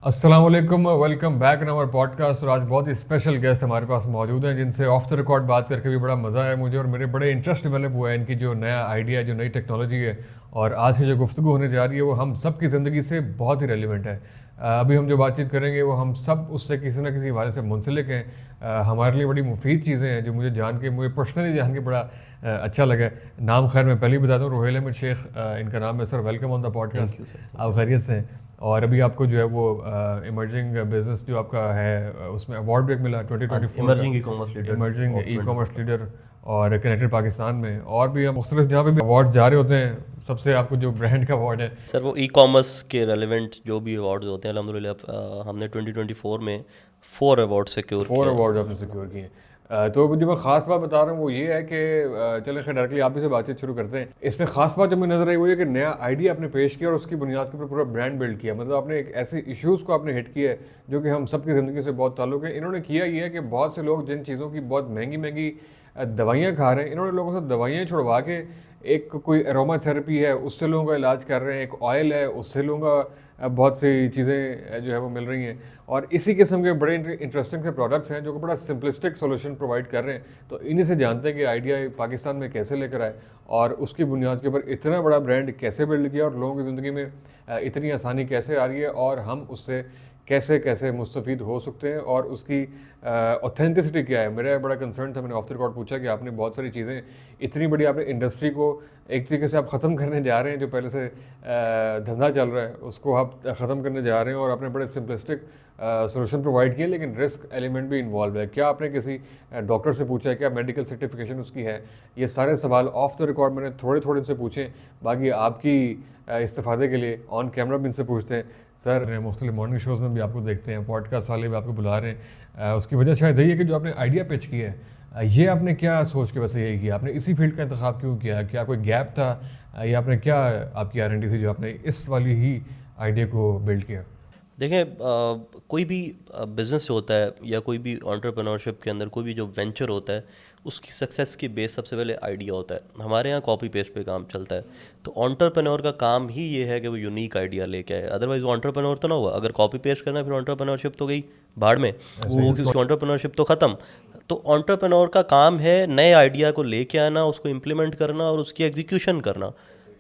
अस्सलाम वालेकुम, welcome back in our podcast. और आज बहुत ही स्पेशल गेस्ट हमारे पास मौजूद हैं जिनसे ऑफ द रिकॉर्ड बात करके भी बड़ा मज़ा आया मुझे और मेरे बड़े इंटरेस्ट डेवलप हुआ है इनकी जो नया आइडिया, जो नई टेक्नोलॉजी है। और आज की जो गुफ्तगू होने जा रही है वो हम सब की ज़िंदगी से बहुत ही रेलिवेंट है। अभी हम जो बातचीत करेंगे वो हम सब उससे किसी न किसी हवाले से मुंसलिक हैं। हमारे लिए बड़ी मुफीद चीज़ें हैं जो मुझे पर्सनली जान के बड़ा अच्छा लगा। नाम खैर मैं पहले ही बता दूँ, रोहेल अहमद शेख इनका नाम है। Sir welcome on the podcast. आप खैरियत से हैं? और अभी आपको जो है वो इमर्जिंग बिजनेस जो आपका है उसमें अवार्ड भी एक मिला 2024 इमर्जिंग ई कॉमर्स लीडर और कनेक्टेड पाकिस्तान में। और भी हम मुख्तलिफ जहाँ पे भी अवार्ड जा रहे होते हैं, सबसे आपको जो ब्रांड का अवार्ड है सर वो ई कॉमर्स के रेलेवेंट जो भी अवार्ड्स होते हैं अल्हम्दुलिल्लाह हमने 2024 में 4 अवार्ड सिक्योर किए। 4 अवार्ड आपने सिक्योर किए हैं। तो जो मैं ख़ास बात बता रहा हूँ वो ये है कि चलें खैर डायरेक्टली आप ही से बातचीत शुरू करते हैं। इसमें ख़ास बात जो मुझे नज़र आई वो ये कि नया आइडिया आपने पेश किया और उसकी बुनियाद के ऊपर पूरा ब्रांड बिल्ड किया। मतलब आपने एक ऐसे इश्यूज़ को आपने हिट किया है जो कि हम सब की ज़िंदगी से बहुत ताल्लुक़ है। इन्होंने किया ये है कि बहुत से लोग जिन चीज़ों की बहुत महंगी महंगी दवाइयाँ खा रहे हैं, इन्होंने लोगों से दवाइयाँ छुड़वा के एक कोई एरोमा थेरेपी है उससे लोगों का इलाज कर रहे हैं, एक ऑयल है उससे लोगों का बहुत सी चीज़ें जो है वो मिल रही हैं। और इसी किस्म के बड़े इंटरेस्टिंग से प्रोडक्ट्स हैं जो कि बड़ा सिंपलिस्टिक सोल्यूशन प्रोवाइड कर रहे हैं। तो इन्हीं से जानते हैं कि आइडिया पाकिस्तान में कैसे लेकर आए और उसकी बुनियाद के ऊपर इतना बड़ा ब्रांड कैसे बिल्ड किया और लोगों की ज़िंदगी में इतनी आसानी कैसे आ रही है और हम उससे कैसे कैसे मुस्तफ़ीद हो सकते हैं और उसकी ऑथेंटिसिटी क्या है। मेरा बड़ा कंसर्न था, मैंने ऑफ द रिकॉर्ड पूछा कि आपने बहुत सारी चीज़ें इतनी बड़ी आपने इंडस्ट्री को एक तरीके से आप ख़त्म करने जा रहे हैं, जो पहले से धंधा चल रहा है उसको आप ख़त्म करने जा रहे हैं और आपने बड़े सिंपलिस्टिक सोल्यूशन प्रोवाइड किए, लेकिन रिस्क एलिमेंट भी इन्वॉल्व है। क्या आपने किसी डॉक्टर से पूछा है, क्या मेडिकल सर्टिफिकेशन उसकी है? ये सारे सवाल ऑफ द रिकॉर्ड मैंने थोड़े थोड़े इनसे पूछे, बाकी आपकी इस्तेफादे के लिए ऑन कैमरा भी इनसे पूछते हैं। सर मुख्तलिफ मॉर्निंग शोज़ में भी आपको देखते हैं, पॉडकास्ट वाले भी आपको बुला रहे हैं। उसकी वजह शायद यही है कि जो आपने आइडिया पिच किया है ये आपने क्या सोच के वैसे यही किया? आपने इसी फील्ड का इंतखाब क्यों किया? क्या कोई गैप था या आपने क्या आपकी आर&डी थी जो आपने इस वाली ही आइडिया को बिल्ड किया? देखें कोई भी बिज़नेस होता है या कोई भी एंटरप्रेन्योरशिप के अंदर कोई भी जो वेंचर होता है उसकी सक्सेस की बेस सबसे पहले आइडिया होता है। हमारे यहाँ कॉपी पेस्ट पे काम चलता है, तो एंटरप्रेन्योर का काम ही ये है कि वो यूनिक आइडिया लेके आए। अदरवाइज वो एंटरप्रेन्योर तो ना हुआ। अगर कॉपी पेस्ट करना है फिर एंटरप्रेन्योरशिप तो गई भाड़ में, वो एंटरप्रेन्योरशिप तो ख़त्म। तो एंटरप्रेन्योर का काम है नए आइडिया को लेके आना, उसको इम्प्लीमेंट करना और उसकी एग्जीक्यूशन करना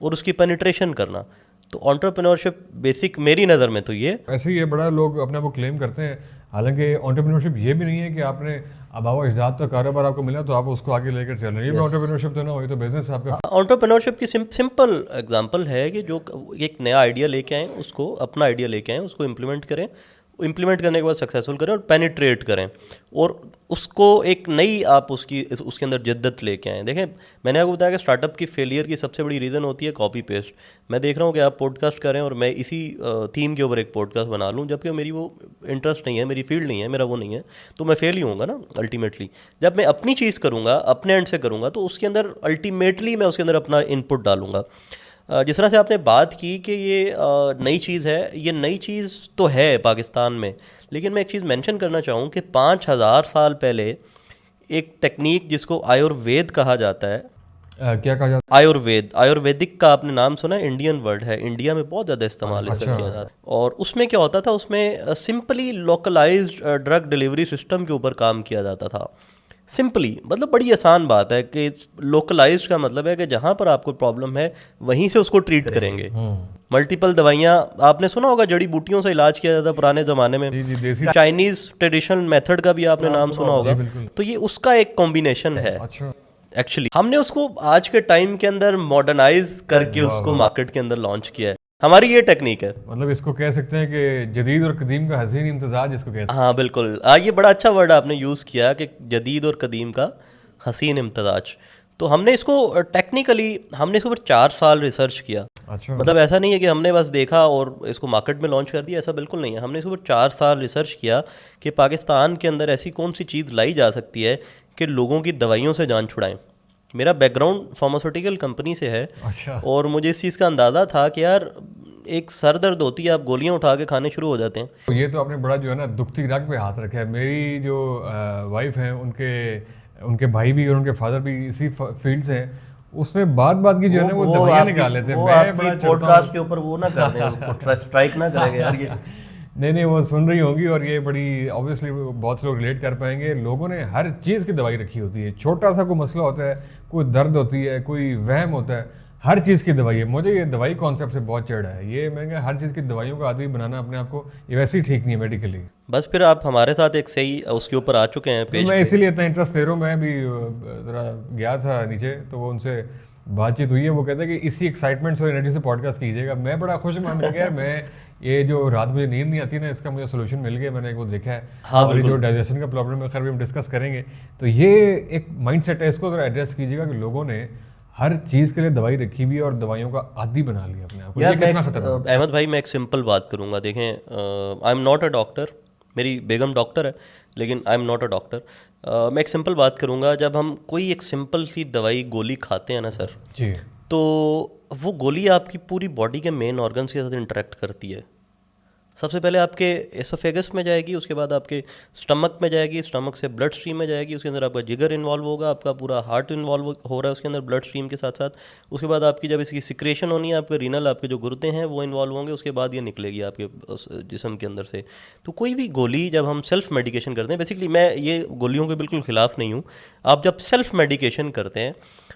और उसकी पेनिट्रेशन करना। तो एंटरप्रेन्योरशिप बेसिक मेरी नज़र में तो ये ऐसे ही है। बड़ा लोग अपने आप को क्लेम करते हैं, हालांकि एंटरप्रेन्योरशिप ये भी नहीं है कि आपने आबाव अजदाद का कारोबार आपको मिला तो आप उसको आगे लेकर चल रहे हैं। ये भी एंटरप्रेन्योरशिप तो ना हो, ये तो बिजनेस है आपका। एंटरप्रेन्योरशिप की सिंपल एग्जांपल है कि जो एक नया आइडिया लेके आएँ, उसको अपना आइडिया लेके आएँ, उसको इम्प्लीमेंट करें, इम्प्लीमेंट करने के बाद सक्सेसफुल करें और पेनिट्रेट करें और उसको एक नई आप उसके अंदर जिद्दत लेके आएँ। देखें मैंने आपको बताया कि स्टार्टअप की फेलियर की सबसे बड़ी रीज़न होती है कॉपी पेस्ट। मैं देख रहा हूँ कि आप पॉडकास्ट करें और मैं इसी थीम के ऊपर एक पॉडकास्ट बना लूँ, जबकि मेरी वो इंटरेस्ट नहीं है, मेरी फील्ड नहीं है, मेरा वो नहीं है, तो मैं फेल ही होऊंगा ना अल्टीमेटली। जब मैं अपनी चीज़ करूँगा, अपने एंड से करूँगा, तो उसके अंदर अल्टीमेटली मैं उसके अंदर अपना इनपुट डालूंगा। जिस तरह से आपने बात की कि ये नई चीज़ है, ये नई चीज़ तो है पाकिस्तान में, लेकिन मैं एक चीज़ मेंशन करना चाहूँ कि 5000 साल पहले एक टेक्निक जिसको आयुर्वेद कहा जाता है। क्या कहा जाता है? आयुर्वेदिक का आपने नाम सुना है? इंडियन वर्ड है, इंडिया में बहुत ज़्यादा इस्तेमाल इसका किया जाता है। और उसमें क्या होता था, उसमें simply localised drug delivery system के ऊपर काम किया जाता था। सिंपली मतलब बड़ी आसान बात है कि लोकलाइज्ड का मतलब है कि जहाँ पर आपको प्रॉब्लम है वहीं से उसको ट्रीट करेंगे। मल्टीपल दवाइयाँ, आपने सुना होगा जड़ी बूटियों से इलाज किया जाता पुराने ज़माने में। चाइनीज़ ट्रेडिशनल मेथड का भी आपने नाम सुना होगा। तो ये उसका एक कॉम्बिनेशन है। एक्चुअली हमने उसको आज के टाइम के अंदर मॉडर्नाइज करके उसको मार्केट के अंदर लॉन्च किया है। हमारी ये टेक्निक है। मतलब इसको कह सकते हैं कि जदीद और कदीम का हसीन इम्तिजाज इसको कह सकते हैं। हाँ बिल्कुल, ये बड़ा अच्छा वर्ड आपने यूज़ किया कि जदीद और कदीम का हसीन इम्तिजाज। तो हमने इसको टेक्निकली हमने इसके ऊपर 4 साल रिसर्च किया। अच्छा। मतलब ऐसा नहीं है कि हमने बस देखा और इसको मार्केट में लॉन्च कर दिया, ऐसा बिल्कुल नहीं है। हमने इसके ऊपर 4 साल रिसर्च किया कि पाकिस्तान के अंदर ऐसी कौन सी चीज़ लाई जा सकती है कि लोगों की दवाइयों से जान छुड़ाएं। मेरा बैकग्राउंड फार्मास्यूटिकल कंपनी से है। अच्छा। और मुझे इस चीज़ का अंदाज़ा था कि यार एक सर दर्द होती है, आप गोलियां उठा के खाने शुरू हो जाते हैं। तो ये तो आपने बड़ा जो है ना दुखती रग पे हाथ रखा है। मेरी जो वाइफ हैं उनके भाई भी और उनके फादर भी इसी फील्ड से हैं। उसमें बात की जो है ना वो दवाइयाँ निकाल लेते हैं। मैं बड़ा पॉडकास्ट के ऊपर वो ना कर दें, उसको स्ट्राइक ना करेंगे यार ये। नहीं वो सुन रही होंगी और ये बड़ी ऑब्वियसली बहुत से लोग रिलेट कर पाएंगे। लोगों ने हर चीज़ की दवाई रखी होती है, छोटा सा कोई मसला होता है, कोई दर्द होती है, कोई वहम होता है, हर चीज़ की दवाई है। मुझे ये दवाई कॉन्सेप्ट से बहुत चिढ़ है, ये मैं क्या हर चीज़ की दवाइयों का आदमी बनाना अपने आप को, ये वैसे ही ठीक नहीं है मेडिकली। बस फिर आप हमारे साथ एक सही उसके ऊपर आ चुके हैं पेज मैं पे। इसीलिए इतना इंटरेस्ट ले रहा हूँ। मैं भी ज़रा गया था नीचे, तो वो उनसे बातचीत हुई है, वो कहते हैं कि इसी एक्साइटमेंट और एनर्जी से पॉडकास्ट कीजिएगा। मैं बड़ा खुश मान गया यार, मैं ये जो रात मुझे नींद नहीं आती ना, इसका मुझे सोल्यूशन मिल गया, मैंने वो देखा है। हाँ, और ये बिल्कुल। जो डाइजेशन का प्रॉब्लम है, खैर भी हम डिस्कस करेंगे। तो ये एक माइंडसेट है, इसको ज़रा एड्रेस कीजिएगा कि लोगों ने हर चीज़ के लिए दवाई रखी हुई है और दवाइयों का आदी बना लिया अपने आप को। ये यार कितना खतरनाक है। अहमद भाई, मैं एक सिंपल बात करूंगा। देखें, I am not a doctor, मेरी बेगम डॉक्टर है, लेकिन I am not a doctor. मैं एक सिंपल बात करूंगा, जब हम कोई एक सिंपल सी दवाई गोली खाते हैं ना सर, जी तो वो गोली आपकी पूरी बॉडी के मेन ऑर्गन्स के साथ इंटरेक्ट करती है। सबसे पहले आपके एसोफेगस में जाएगी, उसके बाद आपके स्टमक में जाएगी, स्टमक से ब्लड स्ट्रीम में जाएगी, उसके अंदर आपका जिगर इन्वॉल्व होगा, आपका पूरा हार्ट इन्वॉल्व हो रहा है उसके अंदर ब्लड स्ट्रीम के साथ साथ। उसके बाद आपकी जब इसकी सिक्रेशन होनी है, आपके रीनल, आपके जो गुर्दे हैं वो इन्वॉल्व होंगे, उसके बाद ये निकलेगी आपके जिस्म के अंदर से। तो कोई भी गोली जब हम सेल्फ मेडिकेशन करते हैं, बेसिकली मैं ये गोलियों के बिल्कुल ख़िलाफ़ नहीं हूँ, आप जब सेल्फ मेडिकेशन करते हैं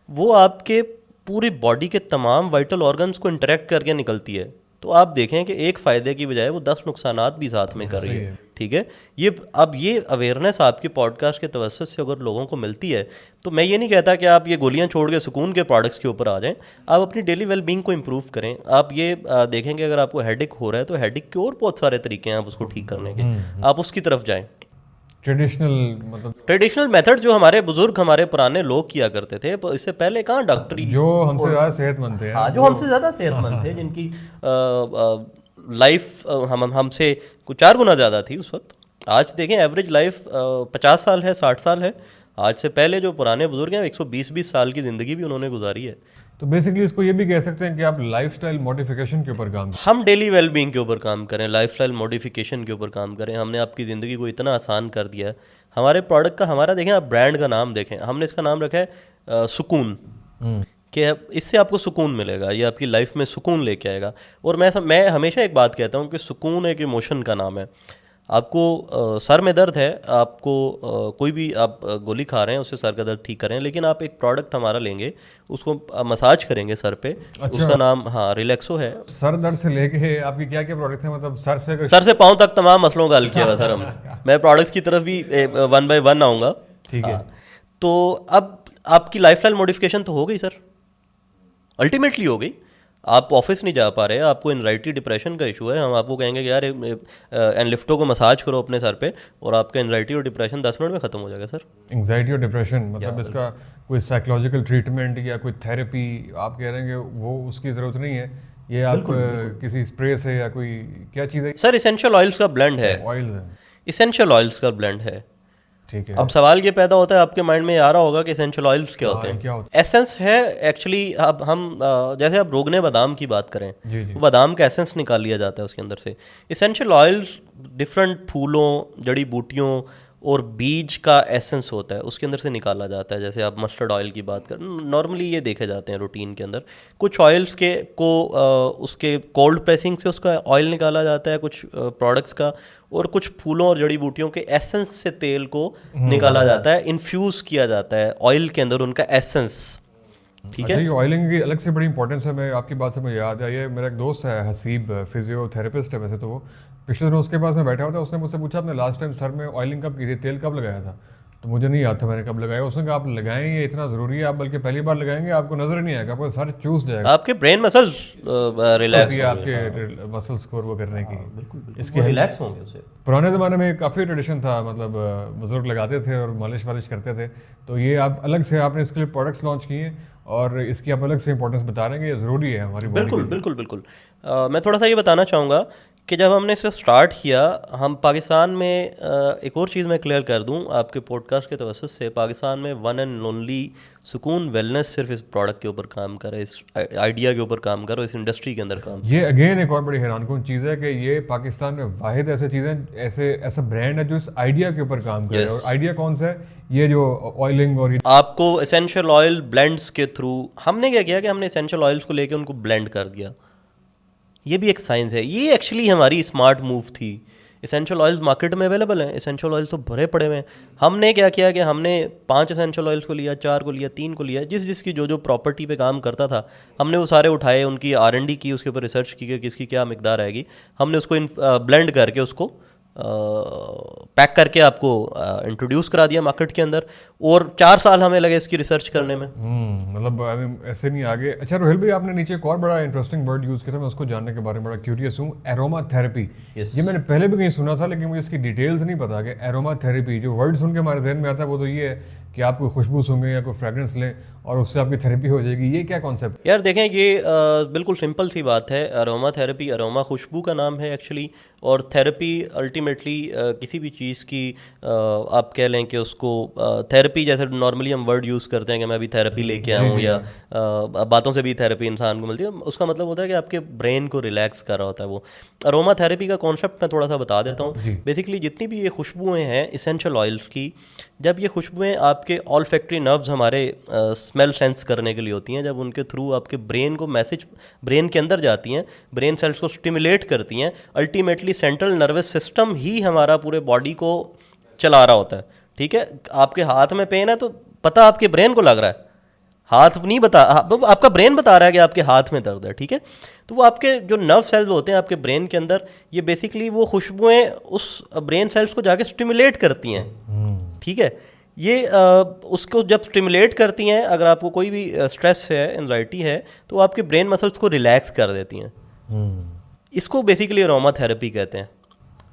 वो आपके पूरी बॉडी के तमाम वाइटल ऑर्गन्स को इंटरेक्ट करके निकलती है। तो आप देखें कि एक फ़ायदे की बजाय वो 10 नुकसानात भी साथ में कर रही है। ठीक है, ये अब ये अवेयरनेस आपके पॉडकास्ट के तवज्जुह से अगर लोगों को मिलती है, तो मैं ये नहीं कहता कि आप ये गोलियां छोड़ के सुकून के प्रोडक्ट्स के ऊपर आ जाएं। आप अपनी डेली वेलबींग को इम्प्रूव करें। आप ये देखेंगे अगर आपको हेडेक हो रहा है, तो हेडेक के और बहुत सारे तरीके हैं आप उसको ठीक करने के, आप उसकी तरफ जाएँ। ट्रेडिशनल मेथड जो हमारे बुजुर्ग, हमारे पुराने लोग किया करते थे, इससे पहले कहाँ डॉक्टरी, जो हमसे ज़्यादा सेहतमंद थे, हाँ, जो हमसे ज़्यादा सेहतमंद थे, जिनकी लाइफ हमसे कुछ 4 गुना ज़्यादा थी उस वक्त। आज देखें एवरेज लाइफ 50 साल है, 60 साल है। आज से पहले जो पुराने बुजुर्ग हैं 120-20 साल की ज़िंदगी भी उन्होंने गुजारी है। तो बेसिकली इसको ये भी कह सकते हैं कि आप लाइफस्टाइल मॉडिफिकेशन के ऊपर काम हम डेली वेलबींग के ऊपर काम करें, लाइफस्टाइल मॉडिफिकेशन के ऊपर काम करें। हमने आपकी ज़िंदगी को इतना आसान कर दिया है। हमारे प्रोडक्ट का, हमारा देखें, आप ब्रांड का नाम देखें, हमने इसका नाम रखा है सुकून, कि इससे आपको सुकून मिलेगा, ये आपकी लाइफ में सुकून लेके आएगा। और मैं हमेशा एक बात कहता हूँ कि सुकून एक इमोशन का नाम है। आपको सर में दर्द है, आपको कोई भी आप गोली खा रहे हैं उससे सर का दर्द ठीक करें, लेकिन आप एक प्रोडक्ट हमारा लेंगे, उसको मसाज करेंगे सर पे। अच्छा। उसका नाम, हाँ, रिलैक्सो है। सर दर्द से लेके आपकी क्या क्या प्रोडक्ट है, मतलब सर से पाँव तक तमाम मसलों का हल किया हुआ सर हम। मैं प्रोडक्ट्स की तरफ भी 1 by 1 आऊँगा। ठीक है। तो अब आपकी लाइफस्टाइल मॉडिफिकेशन तो हो गई सर, अल्टीमेटली हो गई। आप ऑफिस नहीं जा पा रहे, आपको एनजाइटी डिप्रेशन का इशू है, हम आपको कहेंगे कि यार एनलिफ्टो को मसाज करो अपने सर पे, और आपका एनजाइटी और डिप्रेशन 10 मिनट में ख़त्म हो जाएगा सर। एंजाइटी और डिप्रेशन, मतलब इसका कोई साइकोलॉजिकल ट्रीटमेंट या कोई थेरेपी आप कह रहे हैं कि वो उसकी ज़रूरत नहीं है, ये आप किसी स्प्रे से या कोई क्या चीज़ है सर? इसेंशियल ऑयल्स का ब्लेंड है, ऑयल है, इसेंशियल ऑयल्स का ब्लेंड है। ठीक है। अब सवाल ये पैदा होता है आपके माइंड में, आ रहा होगा कि एसेंशियल ऑयल्स क्या होते हैं? क्या होता एसेंस है एक्चुअली। अब हम जैसे आप रोगने बादाम की बात करें, जी जी। वो बादाम का एसेंस निकाल लिया जाता है उसके अंदर से। एसेंशियल ऑयल्स डिफरेंट फूलों, जड़ी बूटियों और बीज का एसेंस होता है, उसके अंदर से निकाला जाता है। जैसे आप मस्टर्ड ऑयल की बात करें, नॉर्मली ये देखे जाते हैं रूटीन के अंदर। कुछ ऑयल्स के को उसके कोल्ड प्रेसिंग से उसका ऑयल निकाला जाता है, कुछ प्रोडक्ट्स का, और कुछ फूलों और जड़ी बूटियों के एसेंस से तेल को निकाला जाता है, इन्फ्यूज़ किया जाता है ऑयल के अंदर उनका एसेंस। ठीक है। अच्छा, ये ऑयलिंग की अलग से बड़ी इंपॉर्टेंस है। मैं आपकी बात से मुझे याद है, ये मेरा एक दोस्त है हसीब, फिजियोथेरेपिस्ट है वैसे तो वो। पिछले दिनों उसके पास मैं बैठा हुआ था, उसने मुझसे पूछा आपने लास्ट टाइम सर में ऑयलिंग कब की थी, तेल कब लगाया था? तो मुझे नहीं याद था मैंने कब लगाया। उसने कहा आप लगाएं, ये इतना ज़रूरी है, आप बल्कि पहली बार लगाएंगे आपको नजर नहीं आएगा, आपका सर चूस जाएगा, आपके ब्रेन मसल्स रिलैक्स होंगे, आपके मसल्स को वो करने की, इसके रिलैक्स होंगे उससे। पुराने ज़माने में काफ़ी ट्रेडिशन था, मतलब बुजुर्ग लगाते थे और मालिश वालिश करते थे। तो ये आप अलग से आपने इसके लिए प्रोडक्ट्स लॉन्च किए और इसकी आप अलग से इंपॉर्टेंस बता रहे हैं कि ये ज़रूरी है हमारी बॉडी बिल्कुल बिल्कुल बिल्कुल। मैं थोड़ा सा ये बताना चाहूँगा कि जब हमने इसे स्टार्ट किया, हम पाकिस्तान में, एक और चीज़ मैं क्लियर कर दूं आपके पॉडकास्ट के तवज्जुह से, पाकिस्तान में वन एंड ओनली सुकून वेलनेस सिर्फ इस प्रोडक्ट के ऊपर काम कर रहा है, इस आइडिया के ऊपर काम कर रहा है, इस इंडस्ट्री के अंदर काम। ये अगेन एक और बड़ी हैरानकुन चीज़ है कि ये पाकिस्तान में वाहिद ऐसी चीज़ें, ऐसा ब्रांड है जो इस आइडिया के ऊपर काम कर रहा है। और आइडिया कौन सा है? ये जो ऑयलिंग और आपको एसेंशियल ऑयल ब्लेंड्स के थ्रू, हमने क्या किया कि हमने एसेंशियल ऑयल्स को लेकर उनको ब्लेंड कर दिया। ये भी एक साइंस है। ये एक्चुअली हमारी स्मार्ट मूव थी। एसेंशियल ऑयल्स मार्केट में अवेलेबल हैं, एसेंशियल ऑयल्स तो भरे पड़े हुए हैं। हमने क्या किया कि हमने 5 एसेंशियल ऑयल्स को लिया, 4 को लिया, 3 को लिया, जिसकी जो प्रॉपर्टी पे काम करता था हमने वो सारे उठाए, उनकी R&D की, उसके ऊपर रिसर्च की कि किसकी क्या मिकदार आएगी। हमने उसको ब्लेंड करके उसको पैक करके आपको इंट्रोड्यूस करा दिया मार्केट के अंदर, और 4 साल हमें लगे इसकी रिसर्च करने में। मतलब ऐसे नहीं आगे। अच्छा रोहिल भाई, आपने नीचे एक और बड़ा इंटरेस्टिंग वर्ड यूज़ किया था, मैं उसको जानने के बारे में बड़ा क्यूरियस हूँ, एरोमा थेरेपी। Yes. ये मैंने पहले भी कहीं सुना था, लेकिन मुझे इसकी डिटेल्स नहीं पता कि एरोमा थेरेपी, जो वर्ड सुन के हमारे जहन में आता है वो तो ये है कि आप कोई खुशबू सूंघें या कोई फ्रेगरेंस लें और उससे आपकी थेरेपी हो जाएगी। ये क्या कॉन्सेप्ट? यार देखें, ये बिल्कुल सिंपल सी बात है। अरोमा थेरेपी, अरोमा खुशबू का नाम है एक्चुअली, और थेरेपी अल्टीमेटली किसी भी चीज़ की आप कह लें कि उसको थेरेपी, जैसे नॉर्मली हम वर्ड यूज़ करते हैं कि मैं अभी थेरेपी लेके आया हूँ, या बातों से भी थेरेपी इंसान को मिलती है, उसका मतलब होता है कि आपके ब्रेन को रिलैक्स कर रहा होता है वो। अरोमा थेरेपी का कॉन्सेप्ट मैं थोड़ा सा बता देता हूँ। बेसिकली जितनी भी ये खुशबुएँ हैं इसेंशियल ऑयल्स की, जब ये खुशबुएँ आपके ऑल्फैक्टरी नर्व्स हमारे स्मेल सेंस करने के लिए होती हैं, जब उनके थ्रू आपके ब्रेन को मैसेज ब्रेन के अंदर जाती हैं, ब्रेन सेल्स को स्टिमुलेट करती हैं, अल्टीमेटली सेंट्रल नर्वस सिस्टम ही हमारा पूरे बॉडी को चला रहा होता है। ठीक है, आपके हाथ में पेन है तो पता आपके ब्रेन को लग रहा है, हाथ नहीं बता, आपका ब्रेन बता रहा है कि आपके हाथ में दर्द है। ठीक है, तो वो आपके जो नर्व सेल्स होते हैं आपके ब्रेन के अंदर, ये बेसिकली वो खुशबुएं उस ब्रेन सेल्स को जाके स्टिमुलेट करती हैं। ठीक है, ये उसको जब स्टिमुलेट करती हैं, अगर आपको कोई भी स्ट्रेस है, एंजाइटी है, तो आपके ब्रेन मसल्स को रिलैक्स कर देती हैं। इसको बेसिकली अरोमा थेरेपी कहते हैं।